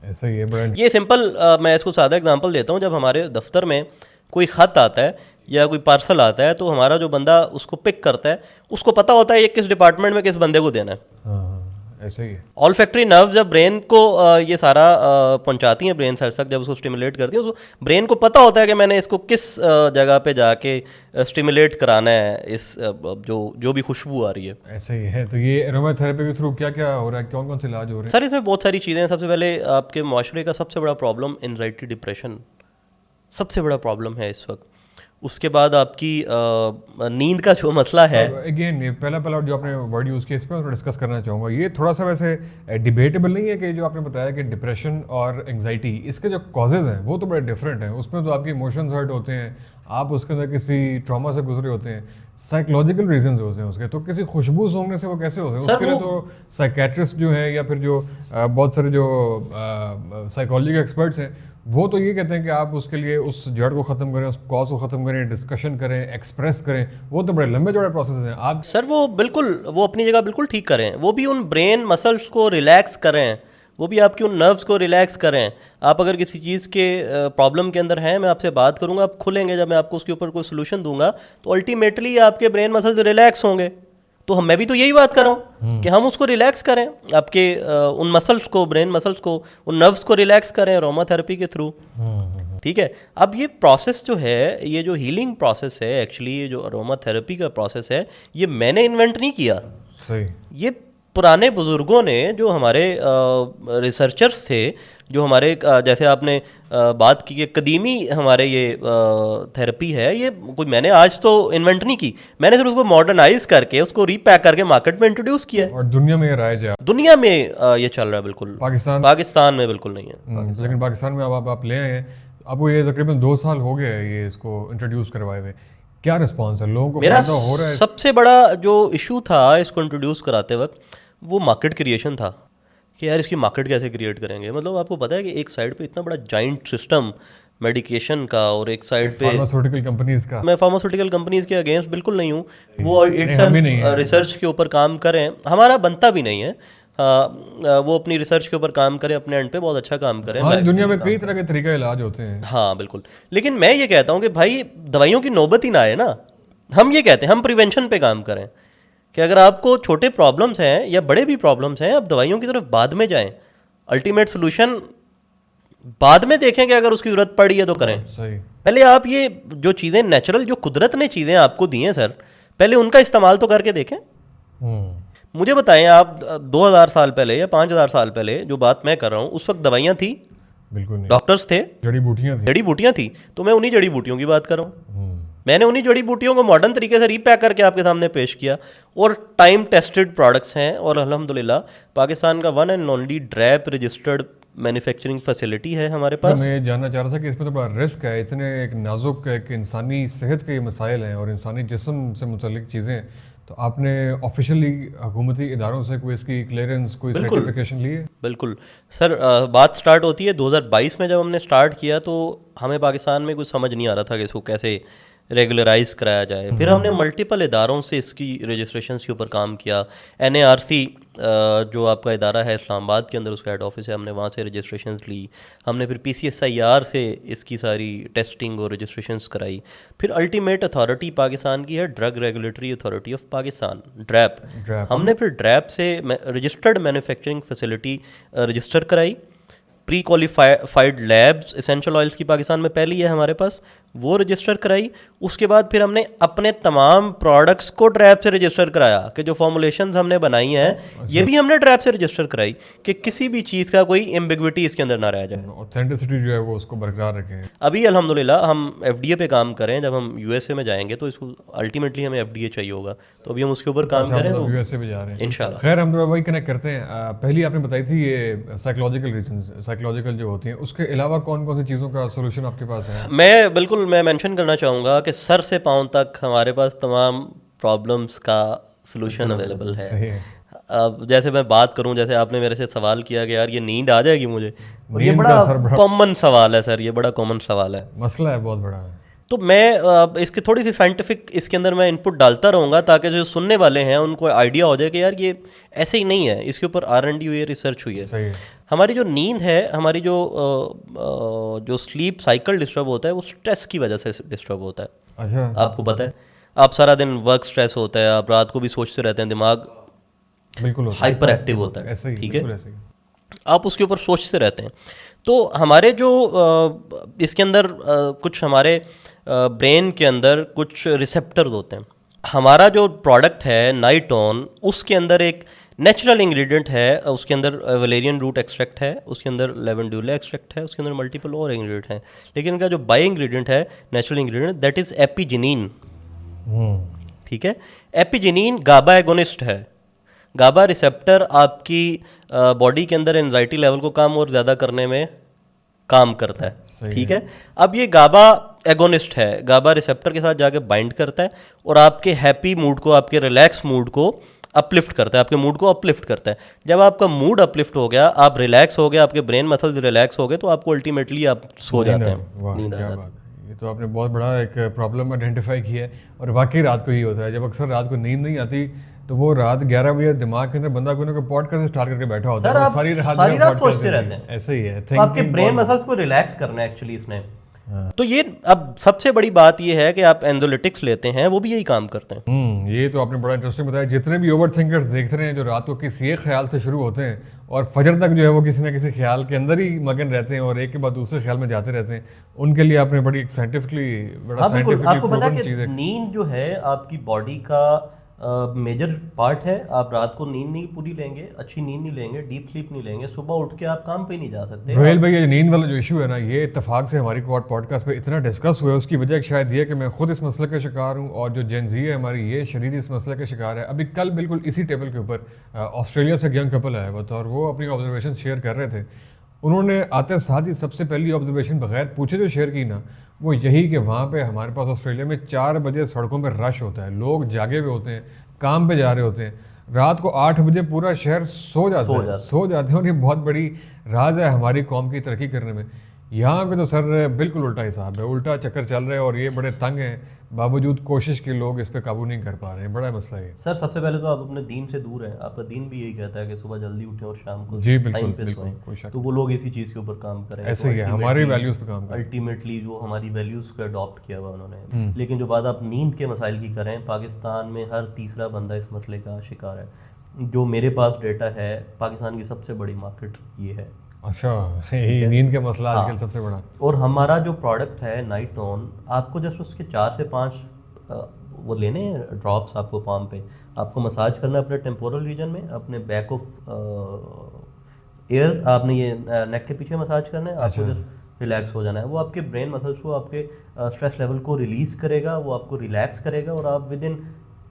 ऐसा ही है। ये सिंपल मैं इसको सादा एग्जांपल देता हूँ। जब हमारे दफ्तर में कोई ख़त आता है या कोई पार्सल आता है, तो हमारा जो बंदा उसको पिक करता है, उसको पता होता है ये किस डिपार्टमेंट में किस बंदे को देना है। ऐसा ही है। ऑल्फैक्टरी नर्व जब ब्रेन को ये सारा पहुंचाती हैं ब्रेन सेल्स तक, जब उसको स्टिमुलेट करती हैं, उसको ब्रेन को पता होता है कि मैंने इसको किस जगह पे जाके स्टिमुलेट कराना है, इस जो भी खुशबू आ रही है। ऐसा ही है। तो ये एरोमा थेरेपी के थ्रू क्या क्या हो रहा है, कौन कौन से इलाज हो रहे हैं? सर इसमें बहुत सारी चीज़ें हैं। सबसे पहले आपके माशरे का सबसे बड़ा प्रॉब्लम एंजाइटी, डिप्रेशन सबसे बड़ा प्रॉब्लम है इस वक्त। उसके बाद आपकी नींद का जो मसला है, अगेन ये पहला जो आपने वर्ड यूज़ किया, इस पर मैं डिस्कस करना चाहूँगा। ये थोड़ा सा वैसे डिबेटेबल नहीं है कि जो आपने बताया कि डिप्रेशन और एंजाइटी, इसके जो कॉजेज़ हैं वो तो बड़े डिफरेंट हैं। उसमें तो आपके इमोशंस हर्ट होते हैं, आप उसके अंदर किसी ट्रॉमा से गुजरे होते हैं, साइकोलॉजिकल रीजंस होते हैं उसके। तो किसी खुशबू सूंघने से वो कैसे होते हैं? उसके लिए तो साइकेट्रिस्ट जो है या फिर जो बहुत सारे जो साइकोलॉजी के एक्सपर्ट्स हैं, वो तो ये कहते हैं कि आप उसके लिए उस जड़ को ख़त्म करें, उस कॉज को ख़त्म करें, डिस्कशन करें, एक्सप्रेस करें। वो तो बड़े लंबे चौड़े प्रोसेस हैं। आप सर वो बिल्कुल, वो अपनी जगह बिल्कुल ठीक करें, वो भी उन ब्रेन मसल्स को रिलैक्स करें, वो भी आपकी उन नर्व्स को रिलैक्स करें। आप अगर किसी चीज़ के प्रॉब्लम के अंदर हैं, मैं आपसे बात करूंगा, आप खुलेंगे, जब मैं आपको उसके ऊपर कोई सोल्यूशन दूंगा तो अल्टीमेटली आपके ब्रेन मसल्स रिलैक्स होंगे। तो मैं भी तो यही बात कर रहा हूँ कि हम उसको रिलैक्स करें, आपके उन मसल्स को, ब्रेन मसल्स को, उन नर्व्स को रिलैक्स करें अरोमा थेरेपी के थ्रू। ठीक है, अब ये प्रोसेस जो है, ये जो हीलिंग प्रोसेस है, एक्चुअली ये जो अरोमा थेरेपी का प्रोसेस है, ये मैंने इन्वेंट नहीं किया। सही, ये पुराने बुजुर्गों ने, जो हमारे रिसर्चर्स थे, जो हमारे जैसे आपने बात की कि कदीमी हमारे ये थेरेपी है, ये कोई मैंने आज तो इन्वेंट नहीं की, मैंने सिर्फ उसको मॉडर्नाइज करके, उसको रीपैक करके मार्केट में इंट्रोड्यूस किया है। और दुनिया में ये राइज है, दुनिया में ये चल रहा है बिल्कुल। पाकिस्तान में बिल्कुल नहीं है। लेकिन पाकिस्तान में अब आप ले आए हैं, अब ये तकरीबन 2 साल हो गए ये इसको इंट्रोड्यूस करवाए हुए। क्या रिस्पॉन्स है, लोगों को मेरा फायदा हो रहा है? सबसे बड़ा जो इशू था इसको इंट्रोड्यूस कराते वक्त, वो मार्केट क्रिएशन था कि यार इसकी मार्केट कैसे क्रिएट करेंगे। मतलब आपको पता है कि एक साइड पे इतना बड़ा जाइंट सिस्टम मेडिकेशन का, और एक साइड पे फार्मास्यूटिकल कंपनीज का। मैं फार्मास्यूटिकल कंपनीज के अगेंस्ट बिल्कुल नहीं हूँ, वो इट्सेल्फ रिसर्च के ऊपर काम करें, हमारा बनता भी नहीं है। वो अपनी रिसर्च के ऊपर काम करें, अपने एंड पे बहुत अच्छा काम करें। दुनिया में कई तरह के तरीका इलाज होते हैं। हाँ बिल्कुल, लेकिन मैं ये कहता हूँ कि भाई दवाइयों की नौबत ही ना आए ना। हम ये कहते हैं हम प्रिवेंशन पे काम करें कि अगर आपको छोटे प्रॉब्लम्स हैं या बड़े भी प्रॉब्लम्स हैं, आप दवाइयों की तरफ बाद में जाएं, अल्टीमेट सोल्यूशन बाद में देखें कि अगर उसकी ज़रूरत पड़ी है तो करें। सही, पहले आप ये जो चीज़ें नेचुरल, जो कुदरत ने चीज़ें आपको दी हैं सर, पहले उनका इस्तेमाल तो करके देखें। मुझे बताएं, आप 2000 साल पहले या 5000 साल पहले जो बात मैं कर रहा हूँ, उस वक्त दवाइयाँ थी? बिल्कुल नहीं। डॉक्टर्स थे, जड़ी बूटियाँ थी, तो मैं उन्हीं जड़ी बूटियों की बात कर रहा हूँ। मैंने उन्हीं जड़ी बूटियों को मॉडर्न तरीके से रीपैक करके आपके सामने पेश किया, और टाइम टेस्टेड प्रोडक्ट्स हैं। और अल्हम्दुलिल्लाह पाकिस्तान का one and only DRAP registered manufacturing facility है हमारे पास। मैं ये जानना चाह रहा था कि इसमें तो बड़ा रिस्क है, इतने एक नाजुक एक इंसानी सेहत के ये मसाइल हैं और इंसानी जिस्म से मुतल्लिक चीज़ें हैं, तो आपने ऑफिशियली हुकूमती इदारों से कोई इसकी क्लियरेंस, कोई सर्टिफिकेशन ली है? बिल्कुल सर, बात स्टार्ट होती है 2022 में। जब हमने स्टार्ट किया तो हमें पाकिस्तान में कुछ समझ नहीं आ रहा था कि इसको कैसे रेगुलराइज कराया जाए। फिर हमने मल्टीपल इदारों से इसकी रजिस्ट्रेशन के ऊपर काम किया। NARC जो आपका इदारा है इस्लामाबाद के अंदर, उसका हेड ऑफिस है, हमने वहाँ से रजिस्ट्रेशन ली। हमने फिर PCSIR से इसकी सारी टेस्टिंग और रजिस्ट्रेशंस कराई। फिर अल्टीमेट अथॉरिटी पाकिस्तान की है drug regulatory authority of Pakistan, DRAP. हमने फिर ड्रैप से रजिस्टर्ड मैन्युफैक्चरिंग फैसिलिटी रजिस्टर कराई। Pre qualified labs essential oils की पाकिस्तान में पहली है हमारे पास, वो रजिस्टर कराई। उसके बाद फिर हमने अपने तमाम प्रोडक्ट्स को ड्रैप से रजिस्टर कराया कि जो फॉर्मुलेशंस हमने बनाई हैं ये भी हमने ड्रैप से रजिस्टर कराई कि किसी भी चीज़ का कोई एम्बिग्विटी इसके अंदर ना रह जाए, ऑथेंटिसिटी जो है वो उसको बरकरार रखें। अभी अल्हम्दुलिल्लाह हम FDA पे काम करें। जब हम USA में जाएंगे तो इसको अल्टीमेटली हमें FDA चाहिए होगा, तो अभी हम उसके ऊपर काम करें तो USA भी जा रहे हैं इंशाल्लाह। खैर हम वही कनेक्ट करते हैं। पहली आपने बताई थी ये साइकोलॉजिकल रीजंस, साइकोलॉजिकल जो होती हैं, उसके अलावा कौन कौन सी चीज़ों का सोल्यूशन आपके पास है? मैं मेंशन करना चाहूँगा कि सर से पाँव तक हमारे पास तमाम प्रॉब्लम्स का सलूशन अवेलेबल है। सही है। अब जैसे मैं बात करूं, जैसे आपने मेरे से सवाल किया कि यार ये नींद आ जाएगी मुझे, और ये नींद बड़ा का सर बड़ा कॉमन सवाल है सर, ये बड़ा कॉमन सवाल है। मसला है, बहुत बड़ा है। तो मैं इसकी थोड़ी सी साइंटिफिक इसके अंदर मैं इनपुट डालता रहूँगा ताकि जो सुनने वाले हैं उनको आइडिया हो जाए कि यार ये ऐसे ही नहीं है, इसके ऊपर R&D हुई है, रिसर्च हुई है। सही है। हमारी जो नींद है, हमारी जो स्लीप साइकिल डिस्टर्ब होता है वो स्ट्रेस की वजह से डिस्टर्ब होता है। अच्छा, आपको पता है, आप सारा दिन वर्क स्ट्रेस होता है, आप रात को भी सोचते रहते हैं, दिमाग बिल्कुल हाइपर एक्टिव होता है, ऐसे ही, ठीक बिल्कुल है, ऐसे ही। आप उसके ऊपर सोचते रहते हैं। तो हमारे जो इसके अंदर कुछ हमारे ब्रेन के अंदर कुछ रिसेप्टर्स होते हैं। हमारा जो प्रोडक्ट है नाइटोन, उसके अंदर एक नेचुरल इंग्रेडिएंट है, उसके अंदर वैलेरियन रूट एक्सट्रैक्ट है, उसके अंदर लेवेंडुला एक्सट्रैक्ट है, उसके अंदर मल्टीपल और इंग्रेडिएंट हैं। लेकिन इनका जो बाई इंग्रेडिएंट है, नेचुरल इंग्रेडिएंट, दैट इज़ एपिजिनीन। ठीक है, एपिजिनीन गाबा एगोनिस्ट है। गाबा रिसेप्टर आपकी बॉडी के अंदर एंजाइटी लेवल को कम और ज़्यादा करने में काम करता है। ठीक है, अब ये गाबा एगोनिस्ट है, गाबा रिसेप्टर के साथ जाके बाइंड करता है और आपके हैप्पी मूड को, आपके रिलैक्स मूड को अपलिफ्ट करता है, आपके मूड को अपलिफ्ट करता है। जब आपका मूड अपलिफ्ट हो गया, आप रिलैक्स हो गए, आपके ब्रेन मसल्स रिलैक्स हो गए, तो आपको अल्टीमेटली आप सो जाते हैं, नींद आ जाती है। ये तो आपने बहुत बड़ा एक प्रॉब्लम आइडेंटिफाई किया है। और वाकई रात को ही होता है, जब अक्सर रात को नींद नहीं आती तो वो रात 11 बजे दिमाग के अंदर बंदा कोई ना कोई पॉडकास्ट स्टार्ट करके बैठा होता है, सारी रात सोचते रहते हैं। ऐसे ही है, तो आपके ब्रेन मसल्स को रिलैक्स करना है एक्चुअली इसने। तो ये अब सबसे बड़ी बात ये है कि आप एंडोलिटिक्स लेते हैं, वो भी यही काम करते हैं। ये तो आपने बड़ा इंटरेस्टिंग बताया। जितने भी ओवर थिंकर्स देख रहे हैं जो रात को किसी एक ख्याल से शुरू होते हैं और फजर तक जो है वो किसी ना किसी ख्याल के अंदर ही मगन रहते हैं और एक के बाद दूसरे ख्याल में जाते रहते हैं, उनके लिए आपने बड़ी साइंटिफिकली आपको पता है कि नींद जो है आपकी बॉडी का मेजर पार्ट है। आप रात को नींद नहीं पूरी लेंगे, अच्छी नींद नहीं लेंगे, डीप स्लीप नहीं लेंगे, सुबह उठ के आप काम पे नहीं जा सकते। रोहेल भाई, ये नींद वाला जो इशू है ना, ये इत्तेफाक से हमारी पॉडकास्ट पे इतना डिस्कस हुआ है, उसकी वजह शायद ये कि मैं खुद इस मसले का शिकार हूँ और जो जेन जी है हमारी, ये शदीद इस मसले का शिकार है। अभी कल बिल्कुल इसी टेबल के ऊपर ऑस्ट्रेलिया से यंग कपल आया हुआ था और वो अपनी ऑब्जर्वेशन शेयर कर रहे थे। उन्होंने आते साथ ही सबसे पहली ऑब्जर्वेशन बगैर पूछे जो शेयर की ना, वो यही कि वहाँ पे हमारे पास ऑस्ट्रेलिया में 4 बजे सड़कों पर रश होता है, लोग जागे हुए होते हैं, काम पे जा रहे होते हैं। रात को 8 बजे पूरा शहर सो जाते हैं और ये बहुत बड़ी राज है हमारी कौम की तरक्की करने में। यहाँ पे तो सर बिल्कुल उल्टा हिसाब है, उल्टा चक्कर चल रहा है और ये बड़े तंग हैं, बावजूद कोशिश के लोग इस पे काबू नहीं कर पा रहे हैं। बड़ा मसला है सर। सबसे पहले तो आप अपने दीन से दूर हैं, आपका दीन भी यही कहता है कि सुबह जल्दी उठें और शाम को टाइम पे सोएं। तो वो लोग इसी चीज़ के ऊपर काम करें, ऐसे ही है, हमारी वैल्यूज पे काम करें। अल्टीमेटली जो हमारी वैल्यूज़ को अडॉप्ट किया हुआ उन्होंने। लेकिन जो बात आप नींद के मसाइल की करें, पाकिस्तान में हर तीसरा बंदा इस मसले का शिकार है। जो मेरे पास डेटा है, पाकिस्तान की सबसे बड़ी मार्केट ये है। अच्छा, ये नींद का मसला आजकल सबसे बड़ा। और हमारा जो प्रोडक्ट है नाइटोन, आपको जस्ट उसके 4 से 5 वो लेने ड्रॉप्स आपको पाम पे, आपको मसाज करना है अपने टेम्पोरल रीजन में, अपने बैक ऑफ एयर आपने ये नेक के पीछे मसाज करना है। आपको रिलैक्स हो जाना है, वो आपके ब्रेन मसल्स को, आपके स्ट्रेस लेवल को रिलीज करेगा, वो आपको रिलैक्स करेगा और आप within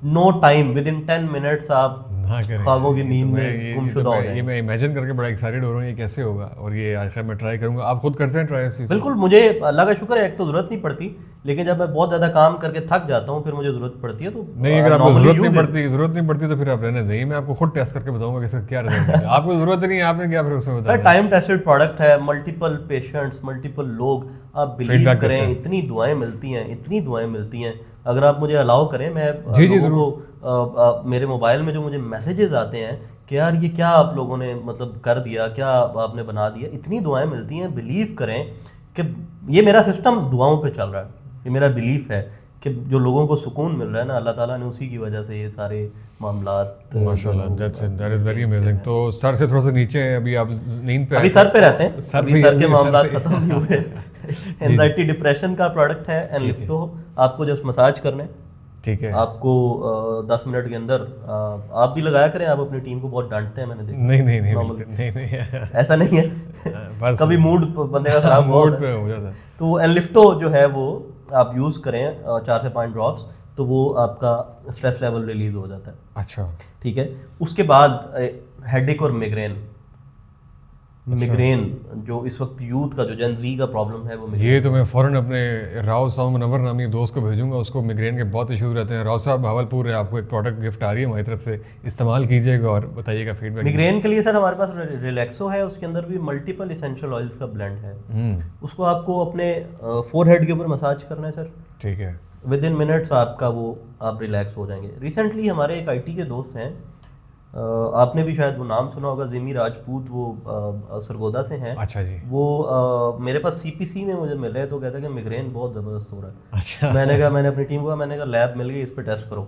no time, within 10 minutes आप हाँ करें ख्वाबों की नींद मैं में ये गुमशुदा हो ये जाएंगे। मैं इमेजिन करके बड़ा एक्साइटेड हो रहा हूँ ये कैसे होगा, और ये आखिर मैं ट्राई करूंगा। आप खुद करते हैं ट्राई इस चीज़ को? बिल्कुल, मुझे अल्लाह का शुक्र है एक तो ज़रूरत नहीं पड़ती, लेकिन जब मैं बहुत ज़्यादा काम करके थक जाता हूँ फिर मुझे ज़रूरत पड़ती है। तो नहीं, अगर आपको normally जरूरत use it। जरूरत नहीं पड़ती तो फिर आप रहने देंगे, मैं आपको खुद टेस्ट करके बताऊंगा कि इसका क्या रिजल्ट है। आपको जरूरत नहीं है, आपने क्या फिर उसमें सर बताया? टाइम टेस्टेड प्रोडक्ट है, मल्टीपल पेशेंट्स, मल्टीपल लोग, आप बिलीव Feedback करें, करते हैं। इतनी दुआएं मिलती हैं, इतनी दुआएं मिलती हैं। अगर आप मुझे अलाउ करें, मैं जी, जी, लोगों को मेरे मोबाइल में जो मुझे मैसेजेस आते हैं कि यार ये क्या आप लोगों ने मतलब कर दिया, क्या आपने बना दिया, इतनी दुआएं मिलती हैं। बिलीव करें कि ये मेरा सिस्टम दुआओं पे चल रहा है, ये मेरा बिलीफ है कि जो लोगों को सुकून मिल रहा है ना, अल्लाह ताला ने उसी की वजह से ये सारे मामलात माशाल्लाह, दैट इज वेरी अमेजिंग। तो सर से थोड़ा सा नीचे हैं, अभी आप नींद पे अभी आए सर थे। पे रहते हैं, सर अभी पे सर के सर मामला पे- खत्म नहीं हुए। एंजाइटी डिप्रेशन का प्रोडक्ट है एनलिफ्टो, आपको जस्ट मसाज करना है। ठीक है। आपको 10 मिनट के अंदर आप भी लगाया करें, आप अपनी टीम को बहुत डांटते हैं मैंने देखा। नहीं नहीं नहीं Normal। बिल्कुल नहीं नहीं ऐसा नहीं है, बस कभी मूड बंदे का खराब हुआ मूड होता पे है। हो जाता है। तो एनलिफ्टो जो है वो आप यूज़ करें 4 से 5 ड्रॉप्स, तो वो आपका स्ट्रेस लेवल रिलीज हो जाता है। अच्छा, ठीक है, उसके बाद हेडेक और मिग्रेन जो इस वक्त यूथ का जो जेन ज़ी का प्रॉब्लम है वो मिग्रेन। ये तो मैं फ़ौरन अपने राव साहब मुनव्वर नामी दोस्त को भेजूंगा, उसको मिग्रेन के बहुत इश्यूज रहते हैं। राव साहब भावलपुर है, आपको एक प्रोडक्ट गिफ्ट आ रही है हमारी तरफ से, इस्तेमाल कीजिएगा और बताइएगा फीडबैक। मिग्रेन के लिए सर हमारे पास रिलैक्सो है, उसके अंदर भी मल्टीपल इसेंशियल ऑयल्स का ब्लेंड है। उसको आपको अपने फोरहेड के ऊपर मसाज करना है सर, ठीक है। विद इन मिनट्स आपका वो आप रिलैक्स हो जाएंगे। रिसेंटली हमारे एक आईटी के दोस्त हैं, आपने भी शायद वो नाम सुना होगा, जिमी राजपूत, वो सरगोदा से हैं। अच्छा जी। वो मेरे पास सीपीसी में मुझे मिले तो कहते हैं कि मिग्रेन बहुत ज़बरदस्त हो रहा है। अच्छा मैंने कहा, मैंने अपनी टीम को कहा, मैंने कहा लैब मिल गई, इस पर टेस्ट करो।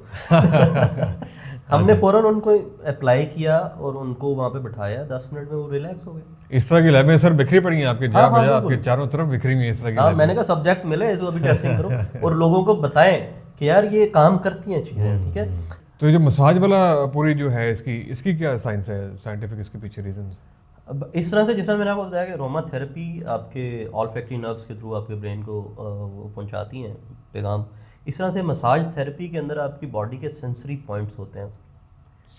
हमने फ़ौरन उनको अप्लाई किया और उनको वहाँ पे बिठाया, 10 मिनट में वो रिलैक्स हो गए। इस तरह की लैबें सर बिखरी पड़ी हैं आपके, हाँ, हाँ, आपके बिल्कुल। चारों तरफ बिखरी हुई है इस तरह की हाँ, लैबें। मैंने कहा सब्जेक्ट मिले, इसको अभी टेस्टिंग करो और लोगों को बताएं कि यार ये काम करती हैं चीज़ें। ठीक है, तो ये जो मसाज वाला पूरी जो है इसकी क्या साइंस है, साइंटिफिक इसके पीछे रीजन? अब इस तरह से जिस तरह मैंने आपको बताया कि रोमा थेरेपी आपके ऑल्फैक्टरी नर्व्स के थ्रू आपके ब्रेन को वो पहुंचाती हैं पैगाम, इस तरह से मसाज थेरेपी के अंदर आपकी बॉडी के सेंसरी पॉइंट्स होते हैं।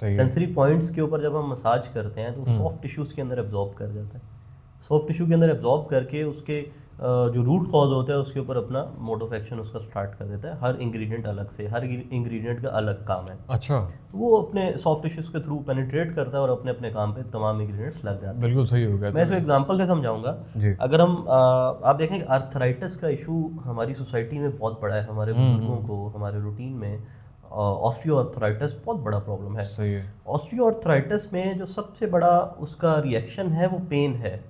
सही है। सेंसरी पॉइंट्स के ऊपर जब हम मसाज करते हैं तो सॉफ्ट टिश्यूज़ के अंदर एब्जॉर्ब कर जाता है। सॉफ्ट टिश्यू के अंदर एब्जॉर्ब करके उसके जो रूट कॉज होता है उसके ऊपर अपना मोड ऑफ एक्शन उसका स्टार्ट कर देता है। हर इंग्रेडिएंट अलग से, हर इंग्रेडिएंट का अलग काम है। अच्छा, वो अपने सॉफ्ट टिश्यूज़ के थ्रू पेनिट्रेट करता है और अपने अपने काम पे तमाम इंग्रेडिएंट्स लग जाते हैं। बिल्कुल सही हो गया। मैं इसको एग्जांपल से समझाऊंगा। जी। अगर हम आप देखें कि आर्थराइटिस का इशू हमारी सोसाइटी में बहुत बड़ा है, हमारे बुजुर्गों को हमारे रूटीन में ऑस्टियोआर्थराइटिस बहुत बड़ा प्रॉब्लम है। सही है। ऑस्टियोआर्थराइटिस में जो सबसे बड़ा उसका रिएक्शन है वो पेन है,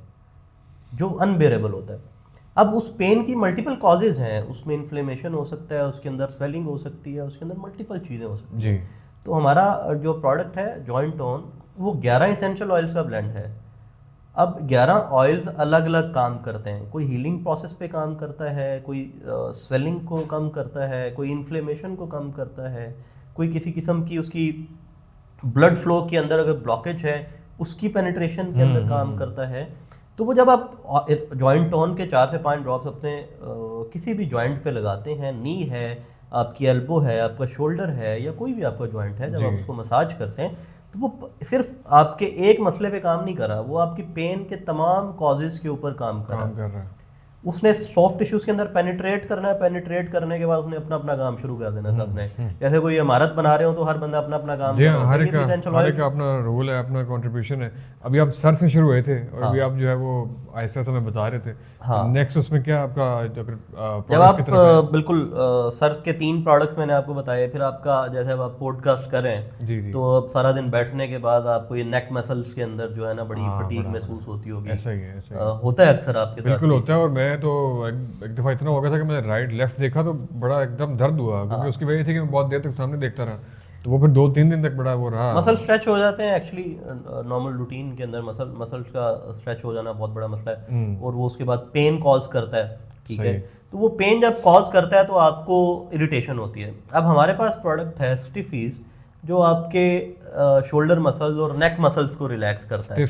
जो अनबेरेबल होता है। अब उस पेन की मल्टीपल कॉजेज हैं, उसमें इन्फ्लेमेशन हो सकता है, उसके अंदर स्वेलिंग हो सकती है, उसके अंदर मल्टीपल चीज़ें हो सकती हैं। जी। तो हमारा जो प्रोडक्ट है जॉइंट टोन, वो 11 इसेंशियल ऑयल्स का ब्लेंड है। अब 11 ऑयल्स अलग अलग काम करते हैं, कोई हीलिंग प्रोसेस पे काम करता है, कोई स्वेलिंग को कम करता है, कोई इन्फ्लेमेशन को कम करता है, कोई किसी किस्म की उसकी ब्लड फ्लो के अंदर अगर ब्लॉकेज है उसकी पेनिट्रेशन के अंदर काम करता है। तो वो जब आप जॉइंट टोन के 4 से 5 ड्रॉप्स अपने किसी भी जॉइंट पे लगाते हैं, नी है, आपकी एल्बो है, आपका शोल्डर है, या कोई भी आपका जॉइंट है, जब आप उसको मसाज करते हैं तो वो सिर्फ आपके एक मसले पे काम नहीं कर रहा, वो आपकी पेन के तमाम कॉजेज के ऊपर काम कर रहा है। उसने सॉफ्ट टिश्यूज के अंदर पेनिट्रेट करना है, पेनिट्रेट करने के बाद उसने अपना अपना काम शुरू कर देना सबने। जैसे कोई इमारत बना रहे हो तो हर बंदा अपना अपना काम कर रहा है, हर एक का अपना रोल है, अपना कंट्रीब्यूशन है। अभी आप सर से शुरू हुए थे और अभी आप जो है वो ऐसा हमें बता रहे थे। हाँ। नेक्स्ट उसमें क्या आपका जब आप बिल्कुल सर के 3 प्रोडक्ट्स मैंने आपको बताए, फिर आपका जैसे अब आप पॉडकास्ट कर रहे हैं जी जी, तो अब सारा दिन बैठने के बाद आपको ये नेक मसल्स के अंदर जो है ना बड़ी फटीग महसूस होती होगी। ऐसा ही है, होता है अक्सर आपके साथ। बिल्कुल होता है। और मैं तो एक दफ़ा इतना हो गया था कि मैंने राइट लेफ्ट देखा तो बड़ा एकदम दर्द हुआ, क्योंकि उसकी वजह थी कि मैं बहुत देर तक सामने देखता रहा, तो वो फिर 2-3 दिन तक बड़ा वो रहा। मसल स्ट्रेच हो जाते हैं एक्चुअली, नॉर्मल रूटीन के अंदर मसल्स का स्ट्रेच हो जाना बहुत बड़ा मसला है, और वो उसके बाद पेन कॉज करता है। ठीक है, तो वो पेन जब कॉज करता है तो आपको इरिटेशन होती है। अब हमारे पास प्रोडक्ट है स्टिफीज, जो आपके शोल्डर मसल्स और नेक मसल्स को रिलैक्स करता है।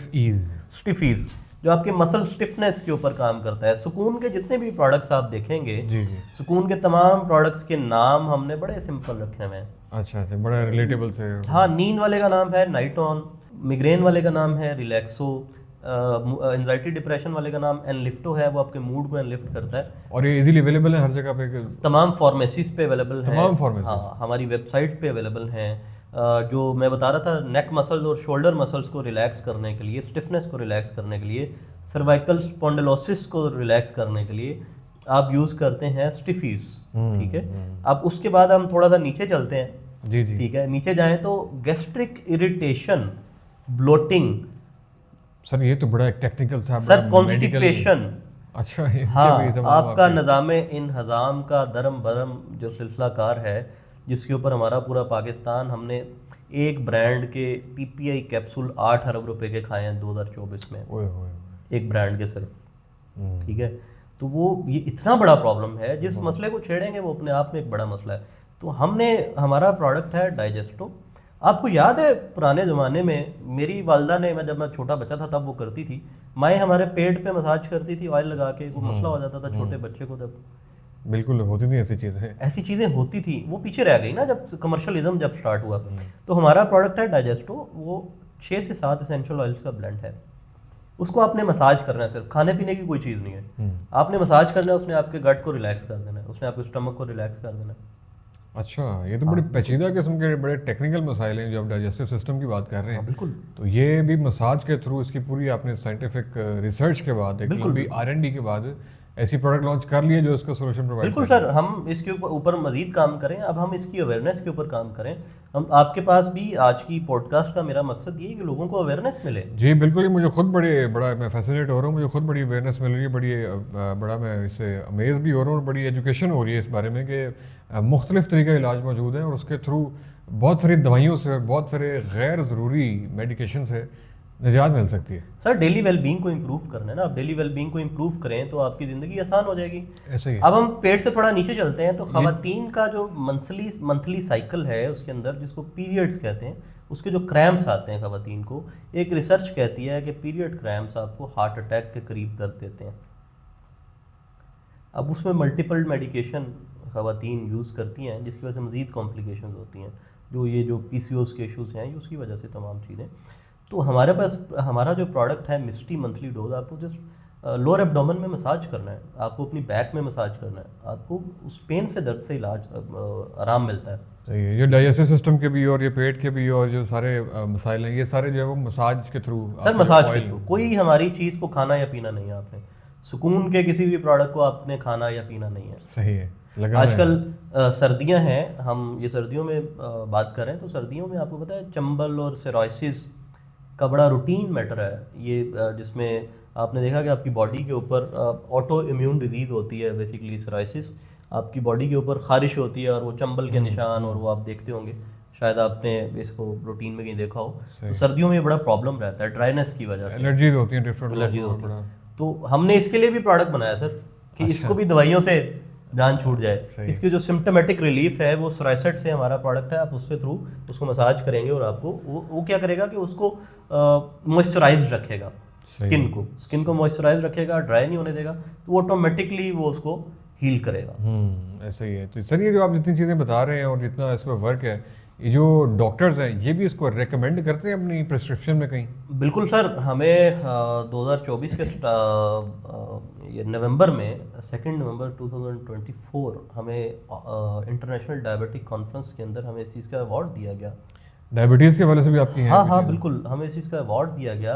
स्टिफीज जो आपके मसल स्टिफनेस के ऊपर काम करता है। सुकून के जितने भी प्रोडक्ट्स आप देखेंगे, जी जी। सुकून के तमाम प्रोडक्ट्स के नाम हमने बड़े सिंपल रखे हुए हैं। अच्छा, बड़ा रिलेटेबल से। हाँ, नींद वाले का नाम है नाइटॉन, मिग्रेन वाले का नाम है रिलैक्सो, एंजाइटी डिप्रेशन वाले का नाम एनलिफ्टो है, वो आपके मूड को एनलिफ्ट करता है। और ये इजीली अवेलेबल है हर जगह पे? तमाम फार्मेसीज पे अवेलेबल है। तमाम फार्मेसीज? हाँ, हमारी वेबसाइट पे अवेलेबल हैं। जो मैं बता रहा था, नेक मसल्स और शोल्डर मसल्स को रिलैक्स करने के लिए, स्टिफनेस को रिलैक्स करने के लिए, सर्वाइकल स्पॉन्डिलोसिस को रिलैक्स करने के लिए आप यूज़ करते हैं स्टिफीज। ठीक है, अब उसके बाद हम थोड़ा सा नीचे चलते हैं। जी जी। ठीक है, नीचे जाएं तो गैस्ट्रिक इरिटेशन, ब्लोटिंग, सर ये तो बड़ा एक टेक्निकल सा सर कॉन्स्टिपेशन। अच्छा, ये हाँ, भी तमाम आपका आपके- निज़ामे इन हज़ाम का दरम बरम जो सिलसिला कार है, जिसके ऊपर हमारा पूरा पाकिस्तान, हमने एक ब्रांड के पीपीआई कैप्सूल 8 अरब रुपए के खाए हैं 2024 में, ओए होए। एक ब्रांड के सिर्फ। ठीक है, तो वो ये इतना बड़ा प्रॉब्लम है, जिस मसले को छेड़ेंगे वो अपने आप में एक बड़ा मसला है। तो हमारा प्रोडक्ट है डाइजेस्टो। आपको याद है पुराने ज़माने में मेरी वालदा ने, जब मैं छोटा बच्चा था तब वो करती थी, माएँ हमारे पेट पे मसाज करती थी ऑयल लगा के, वो मसला हो जाता था छोटे बच्चे को। जब बिल्कुल होती नहीं ऐसी चीज़ें। ऐसी चीज़ें होती थी, वो पीछे रह गई ना जब कमर्शलिज्म जब स्टार्ट हुआ। तो हमारा प्रोडक्ट है डाइजेस्टो, वो 6 से 7 एसेंशियल ऑयल्स का ब्लेंड है। उसको आपने मसाज करना है, सिर्फ खाने पीने की कोई चीज़ नहीं है। आपने मसाज करना है, उसने आपके गट को रिलैक्स कर देना है, उसने आपके स्टमक को रिलैक्स कर देना है। अच्छा, ये तो बड़ी पेचीदा किस्म के बड़े टेक्निकल मसाइल हैं जो आप डाइजेस्टिव सिस्टम की बात कर रहे हैं। बिल्कुल। तो ये भी मसाज के थ्रू, इसकी पूरी आपने साइंटिफिक रिसर्च के बाद, एक लंबी R&D के बाद ऐसी प्रोडक्ट लॉन्च कर लिए जो इसका सोल्यूशन प्रोवाइड बिल्कुल सर, हम इसके ऊपर मजीद काम करें। अब हम इसकी अवेयरनेस के ऊपर काम करें। हम आपके पास भी आज की पॉडकास्ट का मेरा मकसद ये है कि लोगों को अवेयरनेस मिले। जी बिल्कुल, मुझे खुद बड़ा मैं फैसिनेट हो रहा हूँ, मुझे खुद बड़ी अवेयरनेस मिल रही है, बड़ा मैं इससे अमेज भी हो रहा हूँ, और बड़ी एजुकेशन हो रही है इस बारे में कि मुख्तलिफ तरीके इलाज मौजूद हैं और उसके थ्रू बहुत सारी दवाइयों से, बहुत सारे गैर ज़रूरी मेडिकेशन से निजात मिल सकती है। सर, डेली वेलबींग को इम्प्रूव करना है ना, आप डेली वेलबींग को इम्प्रूव करें तो आपकी ज़िंदगी आसान हो जाएगी। ऐसे ही। अब हम पेट से थोड़ा नीचे चलते हैं तो ख़वातीन का जो मंथली साइकिल है, उसके अंदर जिसको पीरियड्स कहते हैं, उसके जो क्रैम्प्स आते हैं ख़वातीन को, एक रिसर्च कहती है कि पीरियड क्रैम्प्स आपको हार्ट अटैक के करीब दर्द देते हैं। अब उसमें मल्टीपल मेडिकेशन ख़वातीन यूज़ करती हैं, जिसकी वजह से मज़ीद कॉम्प्लिकेशंस होती हैं, जो PCOS के इशूज़ हैं, उसकी वजह से तमाम चीज़ें। तो हमारे पास हमारा जो प्रोडक्ट है मिस्टी मंथली डोज, आपको जस्ट लोअर एब्डोमेन में मसाज करना है, आपको अपनी बैक में मसाज करना है, आपको उस पेन से, दर्द से इलाज आराम मिलता है। सही है। ये डाइजेस्टिव सिस्टम के भी और ये पेट के भी और जो सारे मसाइल हैं, ये सारे जो है वो मसाज के थ्रू। सर मसाज के थ्रू, कोई हमारी चीज़ को खाना या पीना नहीं है आपने। सुकून के किसी भी प्रोडक्ट को आपने खाना या पीना नहीं है। सही है। आजकल सर्दियां हैं, हम ये सर्दियों में बात करें तो सर्दियों में आपको पता है चंबल और सेरोसिस का बड़ा रूटीन मैटर है ये, जिसमें आपने देखा कि आपकी बॉडी के ऊपर ऑटो इम्यून डिजीज़ होती है, बेसिकली सेरोसिस, आपकी बॉडी के ऊपर खारिश होती है और वो चंबल के निशान, और वो आप देखते होंगे, शायद आपने इसको रूटीन में कहीं देखा हो। तो सर्दियों में ये बड़ा प्रॉब्लम रहता है ड्राइनेस की वजह से, एलर्जीज होती हैं, डिफरेंट एलर्जीज होती है। तो हमने इसके लिए भी प्रोडक्ट बनाया सर कि इसको भी दवाइयों से जान छूट जाए। इसकी जो सिम्टोमेटिक रिलीफ है वो सोराइसेट से हमारा प्रोडक्ट है, आप उससे थ्रू उसको मसाज करेंगे और आपको वो क्या करेगा कि उसको मॉइस्चराइज रखेगा, स्किन को मॉइस्चराइज रखेगा, ड्राई नहीं होने देगा, तो वो ऑटोमेटिकली वो उसको हील करेगा। ऐसा ही है। तो सर ये जो आप जितनी चीज़ें बता रहे हैं और जितना इस पर वर्क है, ये जो डॉक्टर्स हैं ये भी इसको रेकमेंड करते हैं अपनी प्रिस्क्रिप्शन में कहीं? बिल्कुल सर, हमें 2024 के ये नवंबर में 2 नवंबर 2024 हमें इंटरनेशनल डायबिटिक कॉन्फ्रेंस के अंदर हमें इस चीज़ का अवार्ड दिया गया। डायबिटीज़ के वाले से भी आपकी है? हाँ बिल्कुल, हमें इस चीज़ का अवार्ड दिया गया